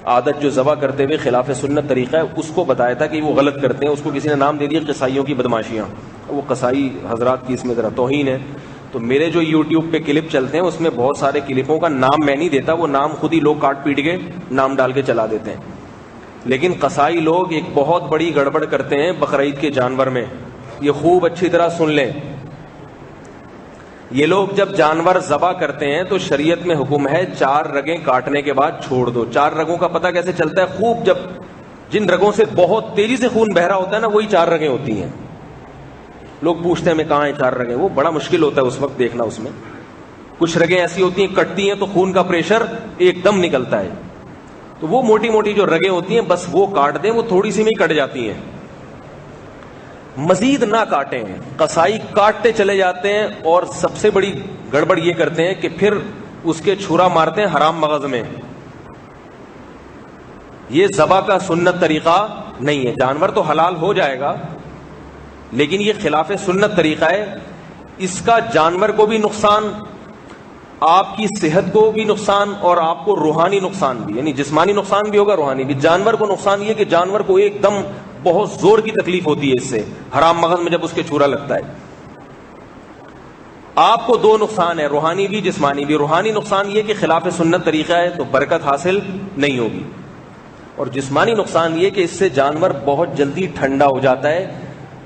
عادت جو ذبح کرتے ہوئے خلاف سنت طریقہ ہے اس کو بتایا تھا کہ وہ غلط کرتے ہیں. اس کو کسی نے نام دے دیا قصائیوں کی بدماشیاں. وہ قصائی حضرات کی اس میں ذرا توہین ہے. تو میرے جو یوٹیوب پہ کلپ چلتے ہیں اس میں بہت سارے کلپوں کا نام میں نہیں دیتا, وہ نام خود ہی لوگ کاٹ پیٹ کے نام ڈال کے چلا دیتے ہیں. لیکن قصائی لوگ ایک بہت بڑی گڑبڑ کرتے ہیں بقرعید کے جانور میں. یہ خوب اچھی طرح سن لیں. یہ لوگ جب جانور ذبح کرتے ہیں تو شریعت میں حکم ہے 4 رگیں کاٹنے کے بعد چھوڑ دو. 4 رگوں کا پتہ کیسے چلتا ہے؟ خوب جب جن رگوں سے بہت تیزی سے خون بہ رہا ہوتا ہے نا, وہی 4 رگیں ہوتی ہیں. لوگ پوچھتے ہیں میں کہاں ہیں 4 رگیں؟ وہ بڑا مشکل ہوتا ہے اس وقت دیکھنا. اس میں کچھ رگیں ایسی ہوتی ہیں کٹتی ہیں تو خون کا پریشر ایک دم نکلتا ہے. تو وہ موٹی موٹی جو رگیں ہوتی ہیں بس وہ کاٹ دیں, وہ تھوڑی سی میں ہی کٹ جاتی ہیں. مزید نہ کاٹیں. قصائی کاٹتے چلے جاتے ہیں اور سب سے بڑی گڑبڑ یہ کرتے ہیں کہ پھر اس کے چھرا مارتے ہیں حرام مغز میں. یہ ذبح کا سنت طریقہ نہیں ہے. جانور تو حلال ہو جائے گا لیکن یہ خلاف سنت طریقہ ہے. اس کا جانور کو بھی نقصان, آپ کی صحت کو بھی نقصان, اور آپ کو روحانی نقصان بھی, یعنی جسمانی نقصان بھی ہوگا, روحانی بھی. جانور کو نقصان یہ کہ جانور کو ایک دم بہت زور کی تکلیف ہوتی ہے اس سے, حرام مغز میں جب اس کے چھرا لگتا ہے. آپ کو 2 نقصان ہے, روحانی بھی جسمانی بھی. روحانی نقصان یہ کہ خلاف سنت طریقہ ہے تو برکت حاصل نہیں ہوگی, اور جسمانی نقصان یہ کہ اس سے جانور بہت جلدی ٹھنڈا ہو جاتا ہے.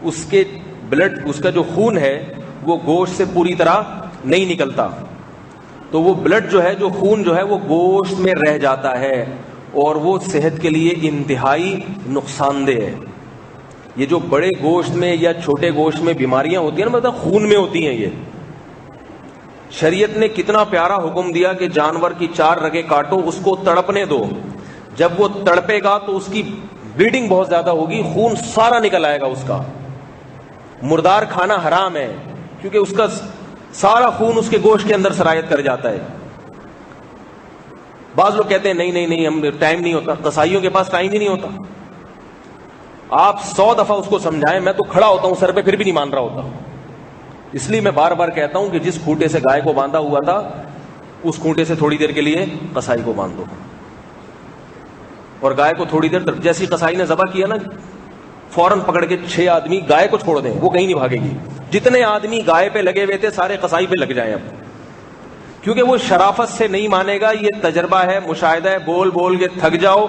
اس کے بلڈ, اس کا جو خون ہے وہ گوشت سے پوری طرح نہیں نکلتا, تو وہ بلڈ جو ہے, جو خون جو ہے وہ گوشت میں رہ جاتا ہے, اور وہ صحت کے لیے انتہائی نقصان دہ ہے. یہ جو بڑے گوشت میں یا چھوٹے گوشت میں بیماریاں ہوتی ہیں نا, مطلب خون میں ہوتی ہیں. یہ شریعت نے کتنا پیارا حکم دیا کہ جانور کی 4 رگیں کاٹو, اس کو تڑپنے دو. جب وہ تڑپے گا تو اس کی بلیڈنگ بہت زیادہ ہوگی, خون سارا نکل آئے گا اس کا. مردار کھانا حرام ہے کیونکہ اس کا سارا خون اس کے گوشت کے اندر سرایت کر جاتا ہے. بعض لوگ کہتے ہیں نہیں ہم ٹائم نہیں ہوتا. قصائیوں کے پاس ٹائم ہی نہیں ہوتا. آپ 100 دفعہ اس کو سمجھائیں, میں تو کھڑا ہوتا ہوں سر پہ پھر بھی نہیں مان رہا ہوتا. اس لیے میں بار بار کہتا ہوں کہ جس کھوٹے سے گائے کو باندھا ہوا تھا اس کھوٹے سے تھوڑی دیر کے لیے قصائی کو باندھ دو, اور گائے کو تھوڑی دیر, جیسی قصائی نے ذبح کیا نا فوراً پکڑ کے 6 آدمی گائے کو چھوڑ دیں, وہ کہیں نہیں بھاگے گی. جتنے آدمی گائے پہ لگے ہوئے تھے سارے قصائی پہ لگ جائیں اب, کیونکہ وہ شرافت سے نہیں مانے گا. یہ تجربہ ہے, مشاہدہ ہے, بول بول کے تھک جاؤ,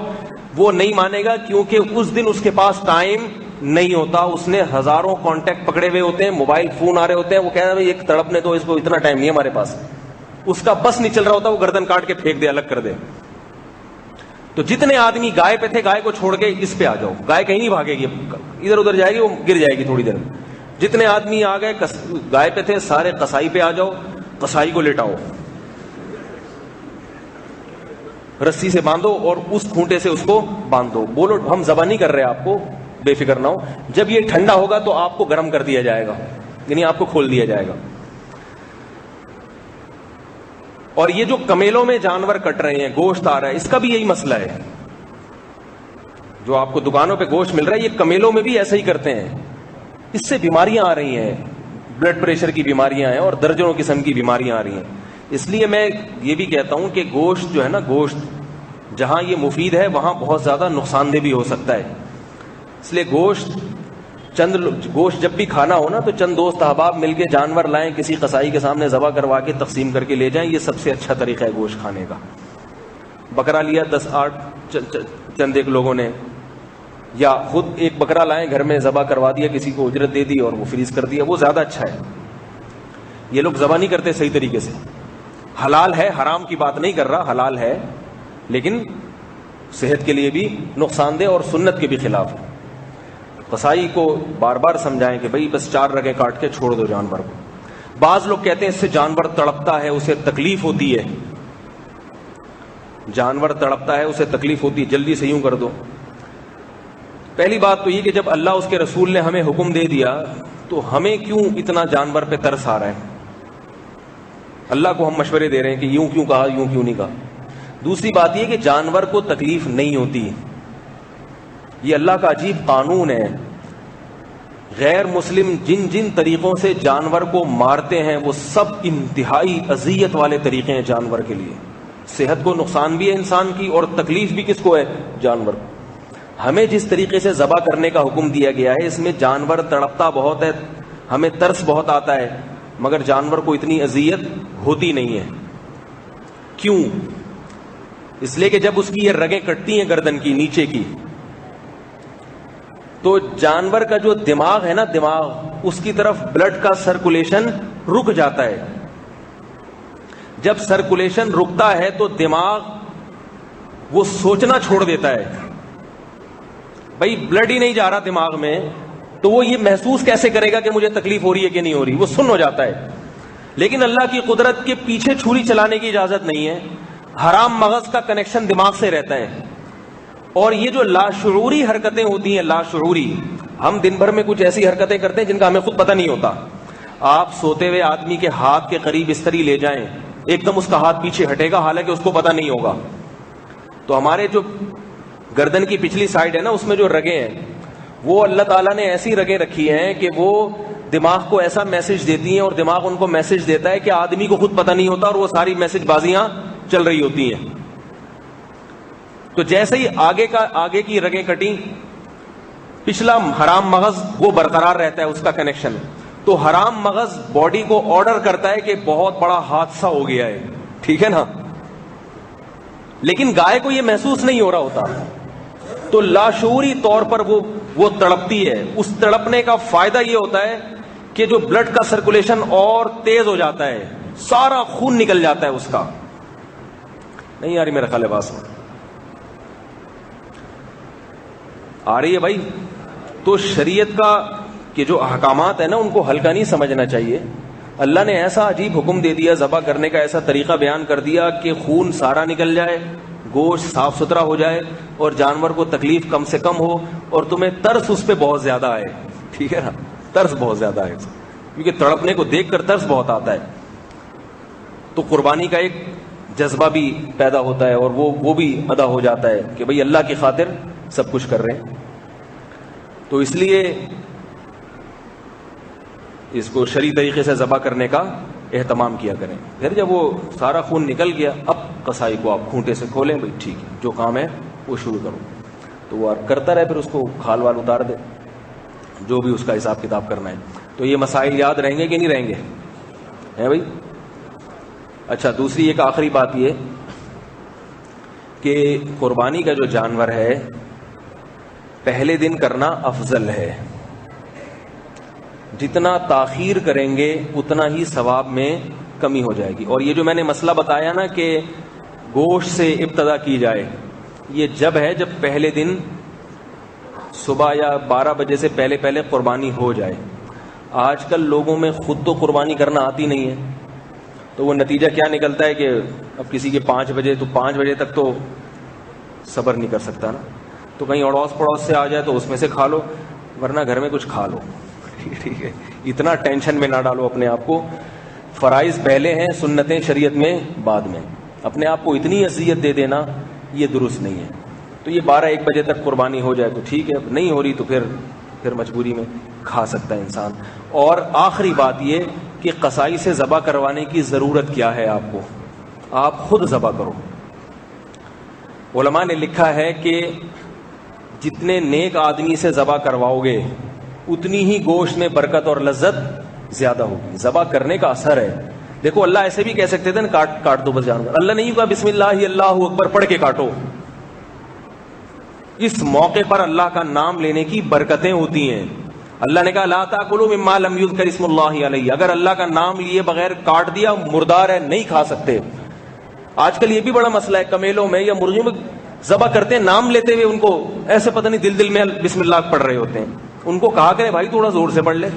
وہ نہیں مانے گا کیونکہ اس دن اس کے پاس ٹائم نہیں ہوتا. اس نے ہزاروں کانٹیکٹ پکڑے ہوئے ہوتے ہیں, موبائل فون آ رہے ہوتے ہیں, وہ کہہ رہا ہے ایک تڑپنے تو اس کو اتنا ٹائم نہیں ہے ہمارے پاس. اس کا بس نہیں چل رہا ہوتا, وہ گردن کاٹ کے پھینک دے, الگ کر دے. تو جتنے آدمی گائے پہ تھے, گائے کو چھوڑ کے اس پہ آ جاؤ. گائے کہیں نہیں بھاگے گی, ادھر ادھر جائے گی, وہ گر جائے گی تھوڑی دیر. جتنے آدمی آ گئے گائے پہ تھے, سارے قصائی پہ آ جاؤ. قصائی کو لٹاؤ, رسی سے باندھو اور اس کھونٹے سے اس کو باندھ دو. بولو ہم ذبح نہیں کر رہے آپ کو, بے فکر نہ ہو. جب یہ ٹھنڈا ہوگا تو آپ کو گرم کر دیا جائے گا, یعنی آپ کو کھول دیا جائے گا. اور یہ جو کمیلوں میں جانور کٹ رہے ہیں, گوشت آ رہا ہے, اس کا بھی یہی مسئلہ ہے. جو آپ کو دکانوں پہ گوشت مل رہا ہے, یہ کمیلوں میں بھی ایسا ہی کرتے ہیں. اس سے بیماریاں آ رہی ہیں, بلڈ پریشر کی بیماریاں ہیں اور درجنوں قسم کی بیماریاں آ رہی ہیں. اس لیے میں یہ بھی کہتا ہوں کہ گوشت جو ہے نا, گوشت جہاں یہ مفید ہے وہاں بہت زیادہ نقصان دہ بھی ہو سکتا ہے. اس لیے گوشت جب بھی کھانا ہو نا, تو چند دوست احباب مل کے جانور لائیں, کسی قصائی کے سامنے ذبح کروا کے تقسیم کر کے لے جائیں. یہ سب سے اچھا طریقہ ہے گوشت کھانے کا. بکرا لیا 10-8 چند ایک لوگوں نے, یا خود ایک بکرا لائیں, گھر میں ذبح کروا دیا, کسی کو اجرت دے دی اور وہ فریز کر دیا, وہ زیادہ اچھا ہے. یہ لوگ ذبح نہیں کرتے صحیح طریقے سے. حلال ہے, حرام کی بات نہیں کر رہا, حلال ہے, لیکن صحت کے لیے بھی نقصان دہ اور سنت کے بھی خلاف ہے. قصائی کو بار بار سمجھائیں کہ بھئی بس 4 رگیں کاٹ کے چھوڑ دو جانور کو. بعض لوگ کہتے ہیں اس سے جانور تڑپتا ہے, اسے تکلیف ہوتی ہے. جانور تڑپتا ہے, اسے تکلیف ہوتی ہے, جلدی سے یوں کر دو. پہلی بات تو یہ کہ جب اللہ اس کے رسول نے ہمیں حکم دے دیا, تو ہمیں کیوں اتنا جانور پہ ترس آ رہا ہے؟ اللہ کو ہم مشورے دے رہے ہیں کہ یوں کیوں کہا, یوں کیوں نہیں کہا. دوسری بات یہ کہ جانور کو تکلیف نہیں ہوتی. یہ اللہ کا عجیب قانون ہے. غیر مسلم جن طریقوں سے جانور کو مارتے ہیں, وہ سب انتہائی اذیت والے طریقے ہیں جانور کے لیے. صحت کو نقصان بھی ہے انسان کی, اور تکلیف بھی کس کو ہے؟ جانور کو. ہمیں جس طریقے سے ذبح کرنے کا حکم دیا گیا ہے, اس میں جانور تڑپتا بہت ہے, ہمیں ترس بہت آتا ہے, مگر جانور کو اتنی اذیت ہوتی نہیں ہے. کیوں؟ اس لیے کہ جب اس کی یہ رگیں کٹتی ہیں گردن کی نیچے کی, تو جانور کا جو دماغ ہے نا, دماغ, اس کی طرف بلڈ کا سرکولیشن رک جاتا ہے. جب سرکولیشن رکتا ہے تو دماغ وہ سوچنا چھوڑ دیتا ہے. بھائی بلڈ ہی نہیں جا رہا دماغ میں, تو وہ یہ محسوس کیسے کرے گا کہ مجھے تکلیف ہو رہی ہے کہ نہیں ہو رہی؟ وہ سن ہو جاتا ہے. لیکن اللہ کی قدرت کے پیچھے چھری چلانے کی اجازت نہیں ہے. حرام مغز کا کنیکشن دماغ سے رہتا ہے. اور یہ جو لاشعوری حرکتیں ہوتی ہیں, لاشعوری, ہم دن بھر میں کچھ ایسی حرکتیں کرتے ہیں جن کا ہمیں خود پتہ نہیں ہوتا. آپ سوتے ہوئے آدمی کے ہاتھ کے قریب استری لے جائیں, ایک دم اس کا ہاتھ پیچھے ہٹے گا, حالانکہ اس کو پتہ نہیں ہوگا. تو ہمارے جو گردن کی پچھلی سائڈ ہے نا, اس میں جو رگیں ہیں, وہ اللہ تعالیٰ نے ایسی رگیں رکھی ہیں کہ وہ دماغ کو ایسا میسج دیتی ہیں, اور دماغ ان کو میسج دیتا ہے کہ آدمی کو خود پتہ نہیں ہوتا, اور وہ ساری میسج بازیاں چل رہی ہوتی ہیں. تو جیسے ہی آگے کی رگیں کٹیں, پچھلا حرام مغز وہ برقرار رہتا ہے, اس کا کنیکشن. تو حرام مغز باڈی کو آرڈر کرتا ہے کہ بہت بڑا حادثہ ہو گیا ہے, ٹھیک ہے نا. لیکن گائے کو یہ محسوس نہیں ہو رہا ہوتا, تو لاشعوری طور پر وہ تڑپتی ہے. اس تڑپنے کا فائدہ یہ ہوتا ہے کہ جو بلڈ کا سرکولیشن اور تیز ہو جاتا ہے, سارا خون نکل جاتا ہے اس کا. نہیں یار میرا خیال ہے بات آ رہی ہے بھائی. تو شریعت کا کہ جو احکامات ہیں نا, ان کو ہلکا نہیں سمجھنا چاہیے. اللہ نے ایسا عجیب حکم دے دیا, ذبح کرنے کا ایسا طریقہ بیان کر دیا کہ خون سارا نکل جائے, گوشت صاف ستھرا ہو جائے, اور جانور کو تکلیف کم سے کم ہو, اور تمہیں ترس اس پہ بہت زیادہ آئے. ٹھیک ہے نا, ترس بہت زیادہ آئے, کیونکہ تڑپنے کو دیکھ کر ترس بہت آتا ہے. تو قربانی کا ایک جذبہ بھی پیدا ہوتا ہے, اور وہ بھی ادا ہو جاتا ہے کہ بھئی اللہ کی خاطر سب کچھ کر رہے ہیں. تو اس لیے اس کو شرعی طریقے سے ذبح کرنے کا اہتمام کیا کریں. پھر جب وہ سارا خون نکل گیا, اب قصائی کو آپ کھونٹے سے کھولیں, بھئی ٹھیک ہے, جو کام ہے وہ شروع کرو. تو وہ کرتا رہے, پھر اس کو کھال وال اتار دے, جو بھی اس کا حساب کتاب کرنا ہے. تو یہ مسائل یاد رہیں گے کہ نہیں رہیں گے, ہیں بھائی؟ اچھا, دوسری ایک آخری بات یہ کہ قربانی کا جو جانور ہے, پہلے دن کرنا افضل ہے. جتنا تاخیر کریں گے اتنا ہی ثواب میں کمی ہو جائے گی. اور یہ جو میں نے مسئلہ بتایا نا کہ گوشت سے ابتدا کی جائے، یہ جب ہے جب پہلے دن صبح یا 12 بجے سے پہلے قربانی ہو جائے. آج کل لوگوں میں خود تو قربانی کرنا آتی نہیں ہے، تو وہ نتیجہ کیا نکلتا ہے کہ اب کسی کے 5 بجے، تو 5 بجے تک تو صبر نہیں کر سکتا نا، تو کہیں اڑوس پڑوس سے آ جائے تو اس میں سے کھا لو، ورنہ گھر میں کچھ کھا لو. ٹھیک ہے، اتنا ٹینشن میں نہ ڈالو اپنے آپ کو. فرائض پہلے ہیں، سنتیں شریعت میں بعد میں. اپنے آپ کو اتنی اذیت دے دینا یہ درست نہیں ہے. تو یہ 12-1 بجے تک قربانی ہو جائے تو ٹھیک ہے، نہیں ہو رہی تو پھر مجبوری میں کھا سکتا ہے انسان. اور آخری بات یہ کہ قصائی سے ذبح کروانے کی ضرورت کیا ہے آپ کو، آپ خود ذبح کرو. علماء نے لکھا ہے کہ جتنے نیک آدمی سے ذبح کرواؤ گے اتنی ہی گوشت میں برکت اور لذت زیادہ ہوگی. ذبح کرنے کا اثر ہے. دیکھو اللہ ایسے بھی کہہ سکتے تھے نا کاٹ دو بس جانور، اللہ نہیں کہا بسم اللہ اللہ اکبر پڑھ کے کاٹو. اس موقع پر اللہ کا نام لینے کی برکتیں ہوتی ہیں. اللہ نے کہا لا تاکلوا مما لم یذکر اسم اللہ علیہ. اگر اللہ کا نام لیے بغیر کاٹ دیا مردار ہے، نہیں کھا سکتے. آج کل یہ بھی بڑا مسئلہ ہے، کمیلوں میں یا مرغیوں میں ذبح کرتے ہیں نام لیتے ہوئے، ان کو ایسے پتہ نہیں دل میں بسم اللہ پڑھ رہے ہوتے ہیں. ان کو کہا کرے بھائی تھوڑا زور سے پڑھ لے.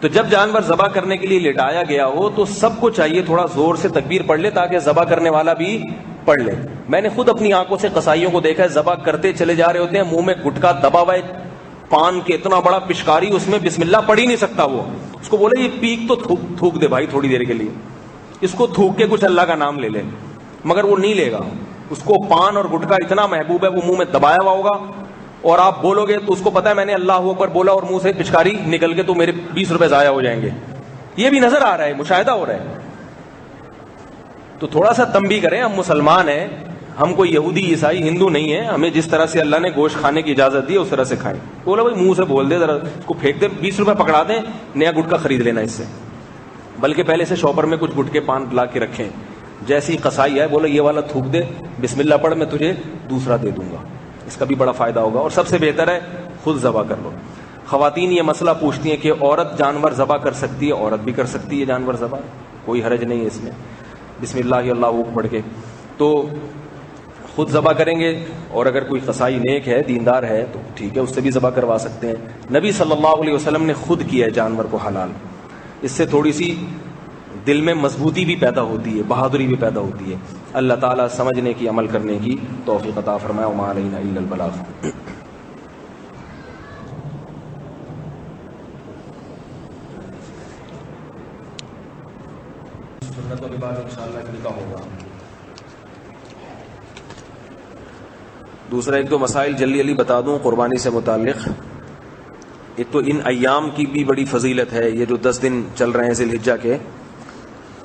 تو جب جانور ذبح کرنے کے لیے لٹایا گیا ہو تو سب کو چاہیے تھوڑا زور سے تکبیر پڑھ لے تاکہ ذبح کرنے والا بھی پڑھ لے. میں نے خود اپنی آنکھوں سے قصائیوں کو دیکھا ہے، ذبح کرتے چلے جا رہے ہوتے ہیں، منہ میں گٹکا دبا ہوا ہے، پان کے اتنا بڑا پشکاری، اس میں بسم اللہ پڑھ ہی نہیں سکتا. وہ اس کو بولے یہ پیک تو تھوک دے بھائی تھوڑی دیر کے لیے، اس کو تھوک کے کچھ اللہ کا نام لے لے، مگر وہ نہیں لے گا. اس کو پان اور گٹکا اتنا محبوب ہے، وہ منہ میں دبایا ہوا ہوگا، اور آپ بولو گے تو اس کو پتا ہے میں نے اللہ اکبر بولا اور منہ سے پچکاری نکل کے تو میرے 20 روپے ضائع ہو جائیں گے. یہ بھی نظر آ رہا ہے، مشاہدہ ہو رہا ہے. تو تھوڑا سا تنبیہ کریں، ہم مسلمان ہیں، ہم کوئی یہودی عیسائی ہندو نہیں ہیں. ہمیں جس طرح سے اللہ نے گوشت کھانے کی اجازت دی اس طرح سے کھائیں. بولا بھائی منہ سے بول دے، ذرا اس کو پھینک دے، 20 روپے پکڑا دیں، نیا گٹکا خرید لینا اس سے. بلکہ پہلے سے شاپر میں کچھ گٹکے پان لا کے رکھیں. جیسی قصائی ہے بولے یہ والا تھوک دے، بسم اللہ پڑھ، میں تجھے دوسرا دے دوں گا. اس کا بھی بڑا فائدہ ہوگا. اور سب سے بہتر ہے خود ذبح کر لو. خواتین یہ مسئلہ پوچھتی ہیں کہ عورت جانور ذبح کر سکتی ہے؟ عورت بھی کر سکتی ہے جانور ذبح، کوئی حرج نہیں ہے اس میں، بسم اللہ اللہ پڑھ کے. تو خود ذبح کریں گے، اور اگر کوئی قصائی نیک ہے، دیندار ہے تو ٹھیک ہے، اس سے بھی ذبح کروا سکتے ہیں. نبی صلی اللہ علیہ وسلم نے خود کیا ہے جانور کو حلال. اس سے تھوڑی سی دل میں مضبوطی بھی پیدا ہوتی ہے، بہادری بھی پیدا ہوتی ہے. اللہ تعالیٰ سمجھنے کی، عمل کرنے کی توفیق عطا فرمائے. وما علینا الا البلاغ. سنتوں کے بعد انشاءاللہ نکاح ہوگا. دوسرا ایک دو مسائل جلدی بتا دوں قربانی سے متعلق. ایک تو ان ایام کی بھی بڑی فضیلت ہے. یہ جو 10 دن چل رہے ہیں ذی الحجہ کے،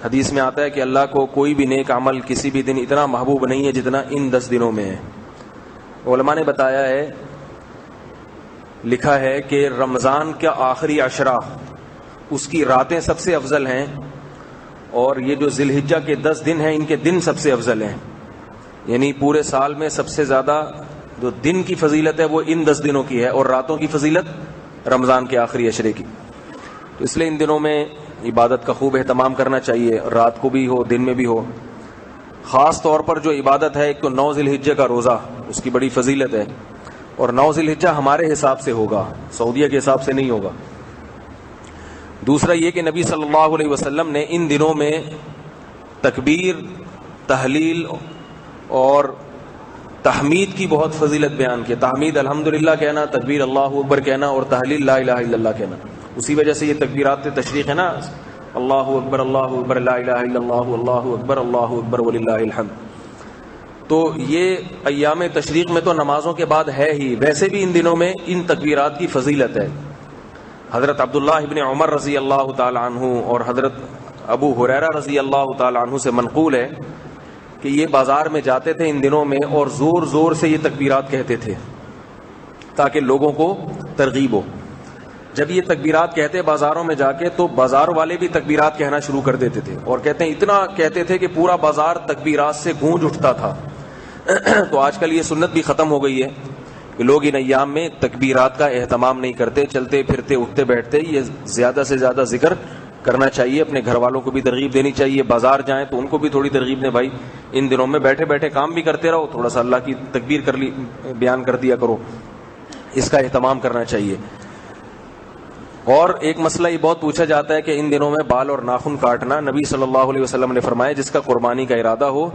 حدیث میں آتا ہے کہ اللہ کو کوئی بھی نیک عمل کسی بھی دن اتنا محبوب نہیں ہے جتنا ان 10 دنوں میں ہے. علماء نے بتایا ہے، لکھا ہے کہ رمضان کا آخری عشرہ اس کی راتیں سب سے افضل ہیں، اور یہ جو ذی الحجہ کے 10 دن ہیں ان کے دن سب سے افضل ہیں. یعنی پورے سال میں سب سے زیادہ جو دن کی فضیلت ہے وہ ان 10 دنوں کی ہے، اور راتوں کی فضیلت رمضان کے آخری عشرے کی. تو اس لیے ان دنوں میں عبادت کا خوب اہتمام کرنا چاہیے، رات کو بھی ہو دن میں بھی ہو. خاص طور پر جو عبادت ہے، ایک تو 9 ذی الحجہ کا روزہ، اس کی بڑی فضیلت ہے. اور 9 ذی الحجہ ہمارے حساب سے ہوگا، سعودیہ کے حساب سے نہیں ہوگا. دوسرا یہ کہ نبی صلی اللہ علیہ وسلم نے ان دنوں میں تکبیر، تحلیل اور تحمید کی بہت فضیلت بیان کی. تحمید الحمدللہ کہنا، تکبیر اللہ اکبر کہنا، اور تحلیل لا الہ الا اللہ کہنا. اسی وجہ سے یہ تکبیرات تشریق ہے نا، اللہ اکبر لا الہ الا اللہ، اللہ اکبر وللہ الحمد. تو یہ ایام تشریق میں تو نمازوں کے بعد ہے ہی، ویسے بھی ان دنوں میں ان تکبیرات کی فضیلت ہے. حضرت عبداللہ ابن عمر رضی اللہ تعالی عنہ اور حضرت ابو ہریرہ رضی اللہ تعالی عنہ سے منقول ہے کہ یہ بازار میں جاتے تھے ان دنوں میں اور زور زور سے یہ تکبیرات کہتے تھے تاکہ لوگوں کو ترغیب ہو. جب یہ تکبیرات کہتے بازاروں میں جا کے تو بازار والے بھی تکبیرات کہنا شروع کر دیتے تھے، اور کہتے ہیں اتنا کہتے تھے کہ پورا بازار تکبیرات سے گونج اٹھتا تھا. تو آج کل یہ سنت بھی ختم ہو گئی ہے کہ لوگ ان ایام میں تکبیرات کا اہتمام نہیں کرتے، چلتے پھرتے اٹھتے بیٹھتے. یہ زیادہ سے زیادہ ذکر کرنا چاہیے. اپنے گھر والوں کو بھی ترغیب دینی چاہیے. بازار جائیں تو ان کو بھی تھوڑی ترغیب دیں، بھائی ان دنوں میں بیٹھے بیٹھے کام بھی کرتے رہو، تھوڑا سا اللہ کی تکبیر بیان کر دیا کرو. اس کا اہتمام کرنا چاہیے. اور ایک مسئلہ یہ بہت پوچھا جاتا ہے کہ ان دنوں میں بال اور ناخن کاٹنا. نبی صلی اللہ علیہ وسلم نے فرمایا جس کا قربانی کا ارادہ ہو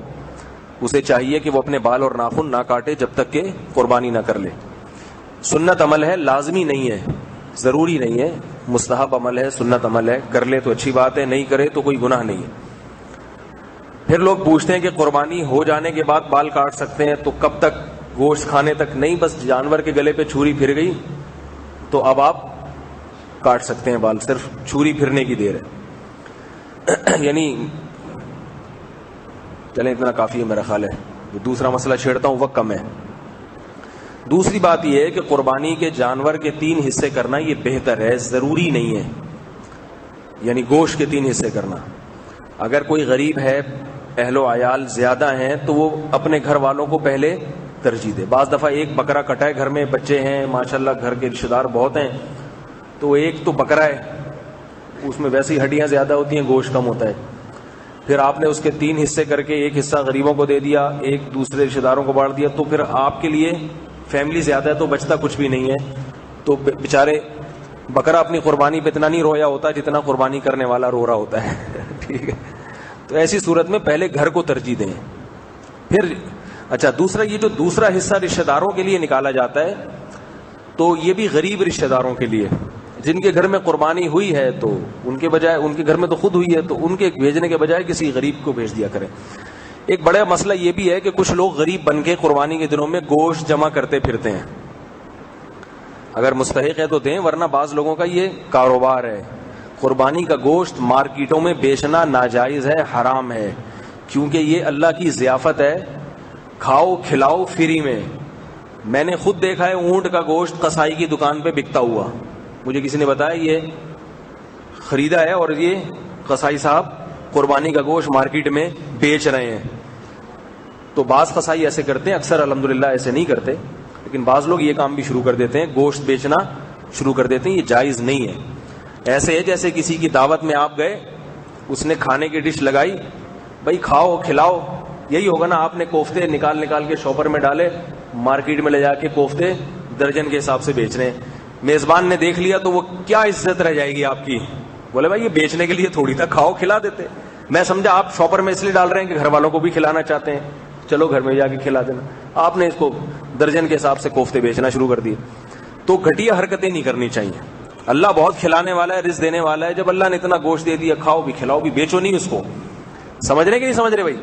اسے چاہیے کہ وہ اپنے بال اور ناخن نہ کاٹے جب تک کہ قربانی نہ کر لے. سنت عمل ہے، لازمی نہیں ہے، ضروری نہیں ہے، مستحب عمل ہے، سنت عمل ہے. کر لے تو اچھی بات ہے، نہیں کرے تو کوئی گناہ نہیں ہے. پھر لوگ پوچھتے ہیں کہ قربانی ہو جانے کے بعد بال کاٹ سکتے ہیں تو کب تک؟ گوشت کھانے تک نہیں، بس جانور کے گلے پہ چھری پھر گئی تو اب آپ کاٹ سکتے ہیں بال، صرف چھری پھرنے کی دیر ہے. یعنی چلیں اتنا کافی ہے میرا خیال ہے. دوسرا مسئلہ چھیڑتا ہوں، وقت کم ہے. دوسری بات یہ ہے کہ قربانی کے جانور کے 3 حصے کرنا یہ بہتر ہے، ضروری نہیں ہے. یعنی گوشت کے 3 حصے کرنا. اگر کوئی غریب ہے، اہل و عیال زیادہ ہیں تو وہ اپنے گھر والوں کو پہلے ترجیح دے. بعض دفعہ ایک بکرا کٹا ہے، گھر میں بچے ہیں ماشاءاللہ، گھر کے رشتہ دار بہت ہیں، تو ایک تو بکرا ہے، اس میں ویسی ہڈیاں زیادہ ہوتی ہیں، گوشت کم ہوتا ہے. پھر آپ نے اس کے 3 حصے کر کے ایک حصہ غریبوں کو دے دیا، ایک دوسرے رشتہ داروں کو بانٹ دیا، تو پھر آپ کے لیے فیملی زیادہ ہے تو بچتا کچھ بھی نہیں ہے. تو بیچارے بکرا اپنی قربانی پہ اتنا نہیں رویا ہوتا جتنا قربانی کرنے والا رو رہا ہوتا ہے. ٹھیک ہے، تو ایسی صورت میں پہلے گھر کو ترجیح دیں. پھر اچھا دوسرا، یہ جو دوسرا حصہ رشتہ داروں کے لیے نکالا جاتا ہے تو یہ بھی غریب رشتہ داروں کے لیے، جن کے گھر میں قربانی ہوئی ہے تو ان کے بجائے، ان کے گھر میں تو خود ہوئی ہے تو ان کے بھیجنے کے بجائے کسی غریب کو بھیج دیا کریں. ایک بڑا مسئلہ یہ بھی ہے کہ کچھ لوگ غریب بن کے قربانی کے دنوں میں گوشت جمع کرتے پھرتے ہیں. اگر مستحق ہے تو دیں، ورنہ بعض لوگوں کا یہ کاروبار ہے. قربانی کا گوشت مارکیٹوں میں بیچنا ناجائز ہے، حرام ہے، کیونکہ یہ اللہ کی ضیافت ہے. کھاؤ کھلاؤ فری میں. میں نے خود دیکھا ہے اونٹ کا گوشت قصائی کی دکان پہ بکتا ہوا. مجھے کسی نے بتایا یہ خریدا ہے اور یہ قصائی صاحب قربانی کا گوشت مارکیٹ میں بیچ رہے ہیں. تو بعض قصائی ایسے کرتے ہیں، اکثر الحمدللہ ایسے نہیں کرتے، لیکن بعض لوگ یہ کام بھی شروع کر دیتے ہیں، گوشت بیچنا شروع کر دیتے ہیں. یہ جائز نہیں ہے. ایسے ہے جیسے کسی کی دعوت میں آپ گئے، اس نے کھانے کی ڈش لگائی، بھائی کھاؤ کھلاؤ. یہی ہوگا نا، آپ نے کوفتے نکال کے شاپر میں ڈالے، مارکیٹ میں لے جا کے کوفتے درجن کے حساب سے بیچ رہے ہیں. میزبان نے دیکھ لیا تو وہ کیا عزت رہ جائے گی آپ کی؟ بولے بھائی یہ بیچنے کے لیے تھوڑی تھا، کھاؤ کھلا دیتے. میں سمجھا آپ شاپر میں اس لیے ڈال رہے ہیں کہ گھر والوں کو بھی کھلانا چاہتے ہیں، چلو گھر میں جا کے کھلا دینا. آپ نے اس کو درجن کے حساب سے کوفتے بیچنا شروع کر دیے. تو گھٹیا حرکتیں نہیں کرنی چاہیے. اللہ بہت کھلانے والا ہے، رزق دینے والا ہے. جب اللہ نے اتنا گوشت دے دیا، کھاؤ بھی کھلاؤ بھی، بیچو نہیں اس کو. سمجھ رہے کہ نہیں سمجھ رہے بھائی؟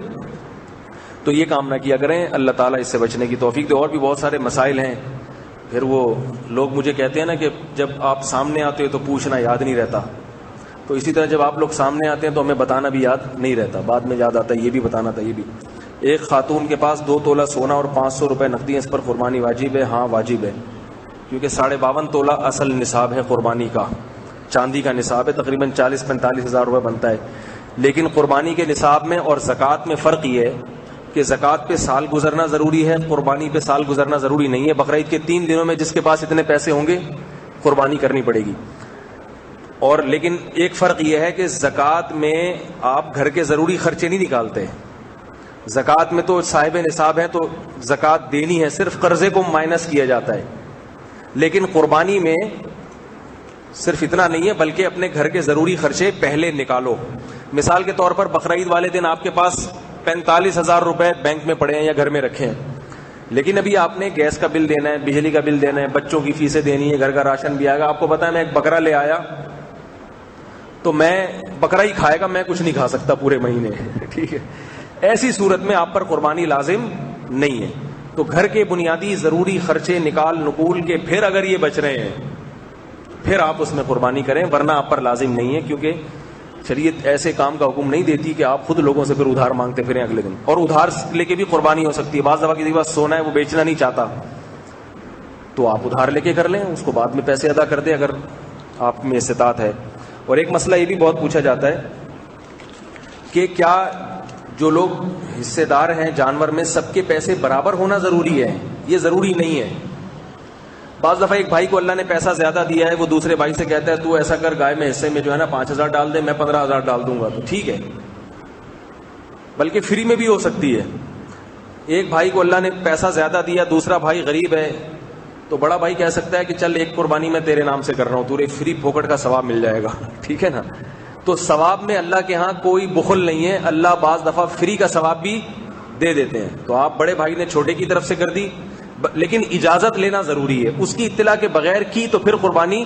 تو یہ کام نہ کیا کریں. اللہ تعالیٰ اس سے بچنے کی توفیق دے. اور بھی بہت سارے مسائل ہیں. پھر وہ لوگ مجھے کہتے ہیں نا کہ جب آپ سامنے آتے ہو تو پوچھنا یاد نہیں رہتا. تو اسی طرح جب آپ لوگ سامنے آتے ہیں تو ہمیں بتانا بھی یاد نہیں رہتا، بعد میں یاد آتا ہے یہ بھی بتانا تھا. یہ بھی ایک خاتون کے پاس 2 تولہ سونا اور 500 روپے نقدی ہیں، اس پر قربانی واجب ہے؟ ہاں واجب ہے، کیونکہ 52.5 تولہ اصل نصاب ہے قربانی کا. چاندی کا نصاب ہے، تقریباً 40-45 ہزار روپے بنتا ہے. لیکن قربانی کے نصاب میں اور زکوٰۃ میں فرق یہ ہے کہ زکوٰۃ پہ سال گزرنا ضروری ہے، قربانی پہ سال گزرنا ضروری نہیں ہے. بقرعید کے 3 دنوں میں جس کے پاس اتنے پیسے ہوں گے قربانی کرنی پڑے گی. اور لیکن ایک فرق یہ ہے کہ زکوٰۃ میں آپ گھر کے ضروری خرچے نہیں نکالتے. زکوٰۃ میں تو صاحب نصاب ہے تو زکوٰۃ دینی ہے، صرف قرضے کو مائنس کیا جاتا ہے. لیکن قربانی میں صرف اتنا نہیں ہے، بلکہ اپنے گھر کے ضروری خرچے پہلے نکالو. مثال کے طور پر بقرعید والے دن آپ کے پاس 45,000 روپے بینک میں پڑے ہیں یا گھر میں رکھے ہیں، لیکن ابھی آپ نے گیس کا بل دینا ہے، بجلی کا بل دینا ہے، بچوں کی فیسیں دینی ہے، گھر کا راشن بھی آئے گا. آپ کو پتا ہے میں ایک بکرا لے آیا تو میں بکرا ہی کھائے گا، میں کچھ نہیں کھا سکتا پورے مہینے. ٹھیک ہے، ایسی صورت میں آپ پر قربانی لازم نہیں ہے. تو گھر کے بنیادی ضروری خرچے نکال نکول کے پھر اگر یہ بچ رہے ہیں پھر آپ اس میں قربانی کریں، ورنہ آپ پر لازم نہیں ہے. کیونکہ شریعت ایسے کام کا حکم نہیں دیتی کہ آپ خود لوگوں سے پھر ادھار مانگتے پھریں اگلے دن. اور ادھار لے کے بھی قربانی ہو سکتی ہے. بعض دفعہ کسی کے پاس سونا ہے، وہ بیچنا نہیں چاہتا تو آپ ادھار لے کے کر لیں، اس کو بعد میں پیسے ادا کر دیں اگر آپ میں استطاعت ہے. اور ایک مسئلہ یہ بھی بہت پوچھا جاتا ہے کہ کیا جو لوگ حصے دار ہیں جانور میں سب کے پیسے برابر ہونا ضروری ہے؟ یہ ضروری نہیں ہے. بعض دفعہ ایک بھائی کو اللہ نے پیسہ زیادہ دیا ہے, وہ دوسرے بھائی سے کہتا ہے تو ایسا کر گائے میں حصے میں جو ہے نا 5,000 ڈال دے, میں 15,000 ڈال دوں گا, تو ٹھیک ہے, بلکہ فری میں بھی ہو سکتی ہے. ایک بھائی کو اللہ نے پیسہ زیادہ دیا, دوسرا بھائی غریب ہے, تو بڑا بھائی کہہ سکتا ہے کہ چل ایک قربانی میں تیرے نام سے کر رہا ہوں, تجھے فری پھوکٹ کا ثواب مل جائے گا, ٹھیک ہے نا. تو ثواب میں اللہ کے ہاں کوئی بخل نہیں ہے, اللہ بعض دفعہ فری کا ثواب بھی دے دیتے ہیں. تو آپ بڑے بھائی نے چھوٹے کی طرف سے کر دی, لیکن اجازت لینا ضروری ہے. اس کی اطلاع کے بغیر کی تو پھر قربانی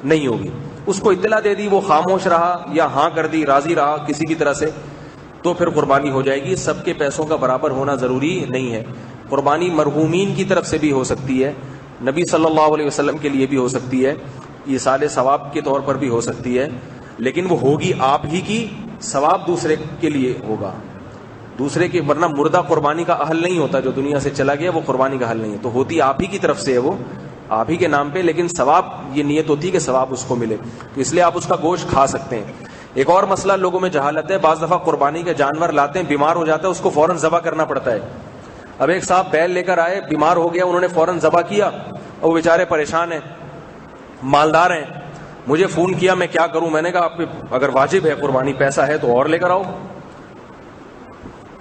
نہیں ہوگی. اس کو اطلاع دے دی, وہ خاموش رہا یا ہاں کر دی, راضی رہا کسی بھی طرح سے, تو پھر قربانی ہو جائے گی. سب کے پیسوں کا برابر ہونا ضروری نہیں ہے. قربانی مرحومین کی طرف سے بھی ہو سکتی ہے, نبی صلی اللہ علیہ وسلم کے لیے بھی ہو سکتی ہے, ایصال ثواب کے طور پر بھی ہو سکتی ہے, لیکن وہ ہوگی آپ ہی کی, ثواب دوسرے کے لیے ہوگا, دوسرے کے, ورنہ مردہ قربانی کا اہل نہیں ہوتا, جو دنیا سے چلا گیا وہ قربانی کا اہل نہیں ہے. تو ہوتی آپ ہی کی طرف سے ہے, وہ آپ ہی کے نام پہ, لیکن ثواب, یہ نیت ہوتی ہے کہ ثواب اس کو ملے, تو اس لیے آپ اس کا گوشت کھا سکتے ہیں. ایک اور مسئلہ لوگوں میں جہالت ہے, بعض دفعہ قربانی کے جانور لاتے ہیں, بیمار ہو جاتا ہے, اس کو فوراً ذبح کرنا پڑتا ہے. اب ایک صاحب بیل لے کر آئے, بیمار ہو گیا, انہوں نے فوراً ذبح کیا, اور وہ بیچارے پریشان ہیں, مالدار ہیں, مجھے فون کیا میں کیا کروں. میں نے کہا آپ اگر واجب ہے قربانی, پیسہ ہے تو اور لے کر آؤ.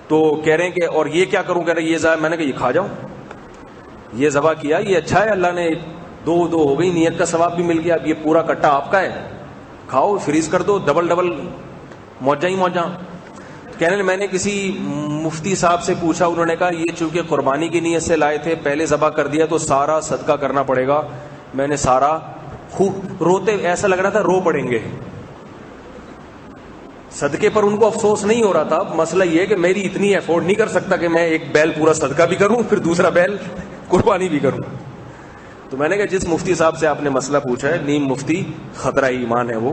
تو کہہ رہے ہیں کہ اور یہ کیا کروں, کہہ رہے یہ ذبح, میں نے کہا یہ کھا جاؤ, یہ ذبح کیا, یہ اچھا ہے, اللہ نے دو ہو گئی, نیت کا ثواب بھی مل گیا, اب یہ پورا کٹا آپ کا ہے, کھاؤ, فریز کر دو, ڈبل موجہ ہی موجہ. کہنے لگے میں نے کسی مفتی صاحب سے پوچھا, انہوں نے کہا یہ چونکہ قربانی کی نیت سے لائے تھے, پہلے ذبح کر دیا تو سارا صدقہ کرنا پڑے گا. میں نے سارا خوب روتے, ایسا لگ رہا تھا رو پڑیں گے. صدقے پر ان کو افسوس نہیں ہو رہا تھا, مسئلہ یہ ہے کہ میری اتنی افورڈ نہیں کر سکتا کہ میں ایک بیل پورا صدقہ بھی کروں پھر دوسرا بیل قربانی بھی کروں. تو میں نے کہا جس مفتی صاحب سے آپ نے مسئلہ پوچھا ہے, نیم مفتی خطرہ ایمان ہے, وہ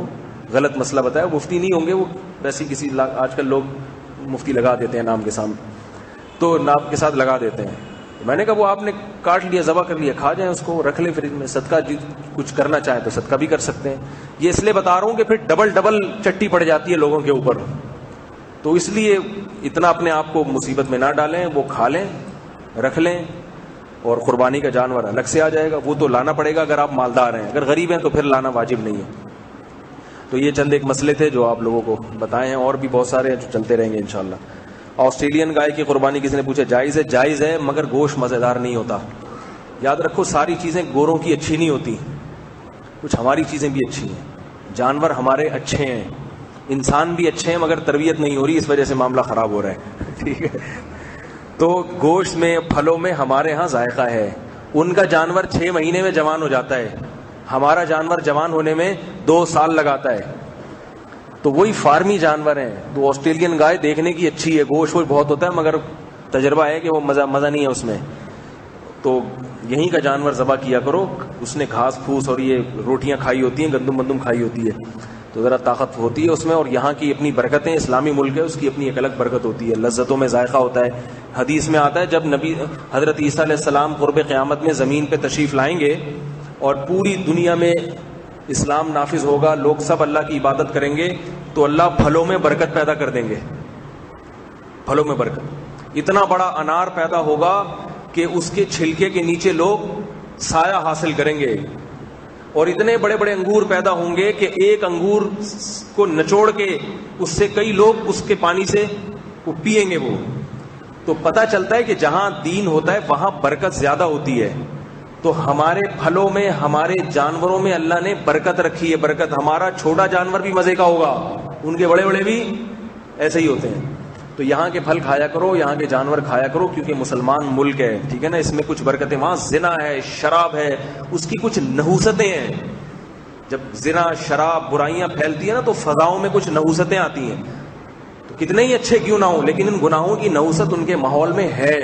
غلط مسئلہ بتایا, مفتی نہیں ہوں گے وہ, ویسے کسی آج کل لوگ مفتی لگا دیتے ہیں نام کے سامنے, تو نام کے ساتھ لگا دیتے ہیں. میں نے کہا وہ آپ نے کاٹ لیا, ذبح کر لیا, کھا جائیں اس کو, رکھ لیں فریج میں, صدقہ کچھ کرنا چاہیں تو صدقہ بھی کر سکتے ہیں. یہ اس لیے بتا رہا ہوں کہ پھر ڈبل چٹی پڑ جاتی ہے لوگوں کے اوپر, تو اس لیے اتنا اپنے آپ کو مصیبت میں نہ ڈالیں, وہ کھا لیں, رکھ لیں, اور قربانی کا جانور الگ سے آ جائے گا, وہ تو لانا پڑے گا اگر آپ مالدار ہیں, اگر غریب ہیں تو پھر لانا واجب نہیں ہے. تو یہ چند ایک مسئلے تھے جو آپ لوگوں کو بتائے ہیں, اور بھی بہت سارے ہیں جو چلتے رہیں گے انشاءاللہ. آسٹریلین گائے کی قربانی کسی نے پوچھا, جائز ہے, جائز ہے, مگر گوشت مزیدار نہیں ہوتا. یاد رکھو ساری چیزیں گوروں کی اچھی نہیں ہوتی, کچھ ہماری چیزیں بھی اچھی ہیں, جانور ہمارے اچھے ہیں, انسان بھی اچھے ہیں, مگر تربیت نہیں ہو رہی, اس وجہ سے معاملہ خراب ہو رہا ہے, ٹھیک ہے. تو گوشت میں, پھلوں میں ہمارے ہاں ذائقہ ہے. ان کا جانور 6 مہینے میں جوان ہو جاتا ہے, ہمارا جانور جوان ہونے میں 2 سال لگاتا ہے. تو وہی فارمی جانور ہیں. تو آسٹریلین گائے دیکھنے کی اچھی ہے, گوشت وہ بہت ہوتا ہے, مگر تجربہ ہے کہ وہ مزہ نہیں ہے اس میں. تو یہیں کا جانور ذبح کیا کرو, اس نے گھاس پھوس اور یہ روٹیاں کھائی ہوتی ہیں, گندم بندم کھائی ہوتی ہے, تو ذرا طاقت ہوتی ہے اس میں, اور یہاں کی اپنی برکتیں, اسلامی ملک ہے, اس کی اپنی ایک الگ برکت ہوتی ہے, لذتوں میں ذائقہ ہوتا ہے. حدیث میں آتا ہے جب نبی حضرت عیسیٰ علیہ السلام قرب قیامت میں زمین پہ تشریف لائیں گے اور پوری دنیا میں اسلام نافذ ہوگا, لوگ سب اللہ کی عبادت کریں گے, تو اللہ پھلوں میں برکت پیدا کر دیں گے. پھلوں میں برکت, اتنا بڑا انار پیدا ہوگا کہ اس کے چھلکے کے نیچے لوگ سایہ حاصل کریں گے, اور اتنے بڑے بڑے انگور پیدا ہوں گے کہ ایک انگور کو نچوڑ کے اس سے کئی لوگ اس کے پانی سے وہ پئیں گے. وہ تو پتہ چلتا ہے کہ جہاں دین ہوتا ہے وہاں برکت زیادہ ہوتی ہے. تو ہمارے پھلوں میں, ہمارے جانوروں میں اللہ نے برکت رکھی ہے. برکت, ہمارا چھوٹا جانور بھی مزے کا ہوگا, ان کے بڑے بڑے بھی ایسے ہی ہوتے ہیں. تو یہاں کے پھل کھایا کرو, یہاں کے جانور کھایا کرو, کیونکہ مسلمان ملک ہے, ٹھیک ہے نا, اس میں کچھ برکتیں. وہاں زنا ہے, شراب ہے, اس کی کچھ نحوستیں ہیں. جب زنا, شراب, برائیاں پھیلتی ہیں نا, تو فضاؤں میں کچھ نحوستیں آتی ہیں. تو کتنے ہی اچھے کیوں نہ ہوں, لیکن ان گناہوں کی نحوست ان کے ماحول میں ہے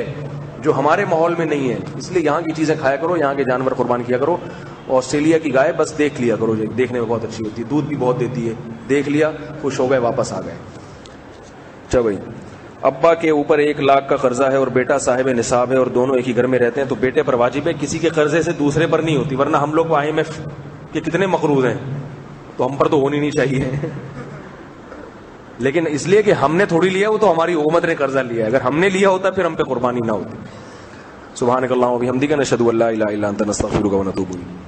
جو ہمارے ماحول میں نہیں ہے. اس لیے یہاں کی چیزیں کھایا کرو, یہاں کے جانور قربان کیا کرو. آسٹریلیا کی گائے بس دیکھ لیا کرو, دیکھنے میں بہت اچھی ہوتی ہے, دودھ بھی بہت دیتی ہے, دیکھ لیا, خوش ہو گئے, واپس آ گئے. چلو بھائی, ابا کے اوپر 1 لاکھ کا قرضہ ہے اور بیٹا صاحب نصاب ہے اور دونوں ایک ہی گھر میں رہتے ہیں, تو بیٹے پر واجب ہے, کسی کے قرضے سے دوسرے پر نہیں ہوتی, ورنہ ہم لوگ IMF کے کتنے مقروض ہیں, تو ہم پر تو ہونی نہیں چاہیے. لیکن اس لیے کہ ہم نے تھوڑی لیا, وہ تو ہماری حکومت نے قرضہ لیا ہے, اگر ہم نے لیا ہوتا پھر ہم پہ قربانی نہ ہوتی. سبحانک اللہم و بحمدک نشہد ان لا الہ الا انت نستغفرک و نتوب الیک.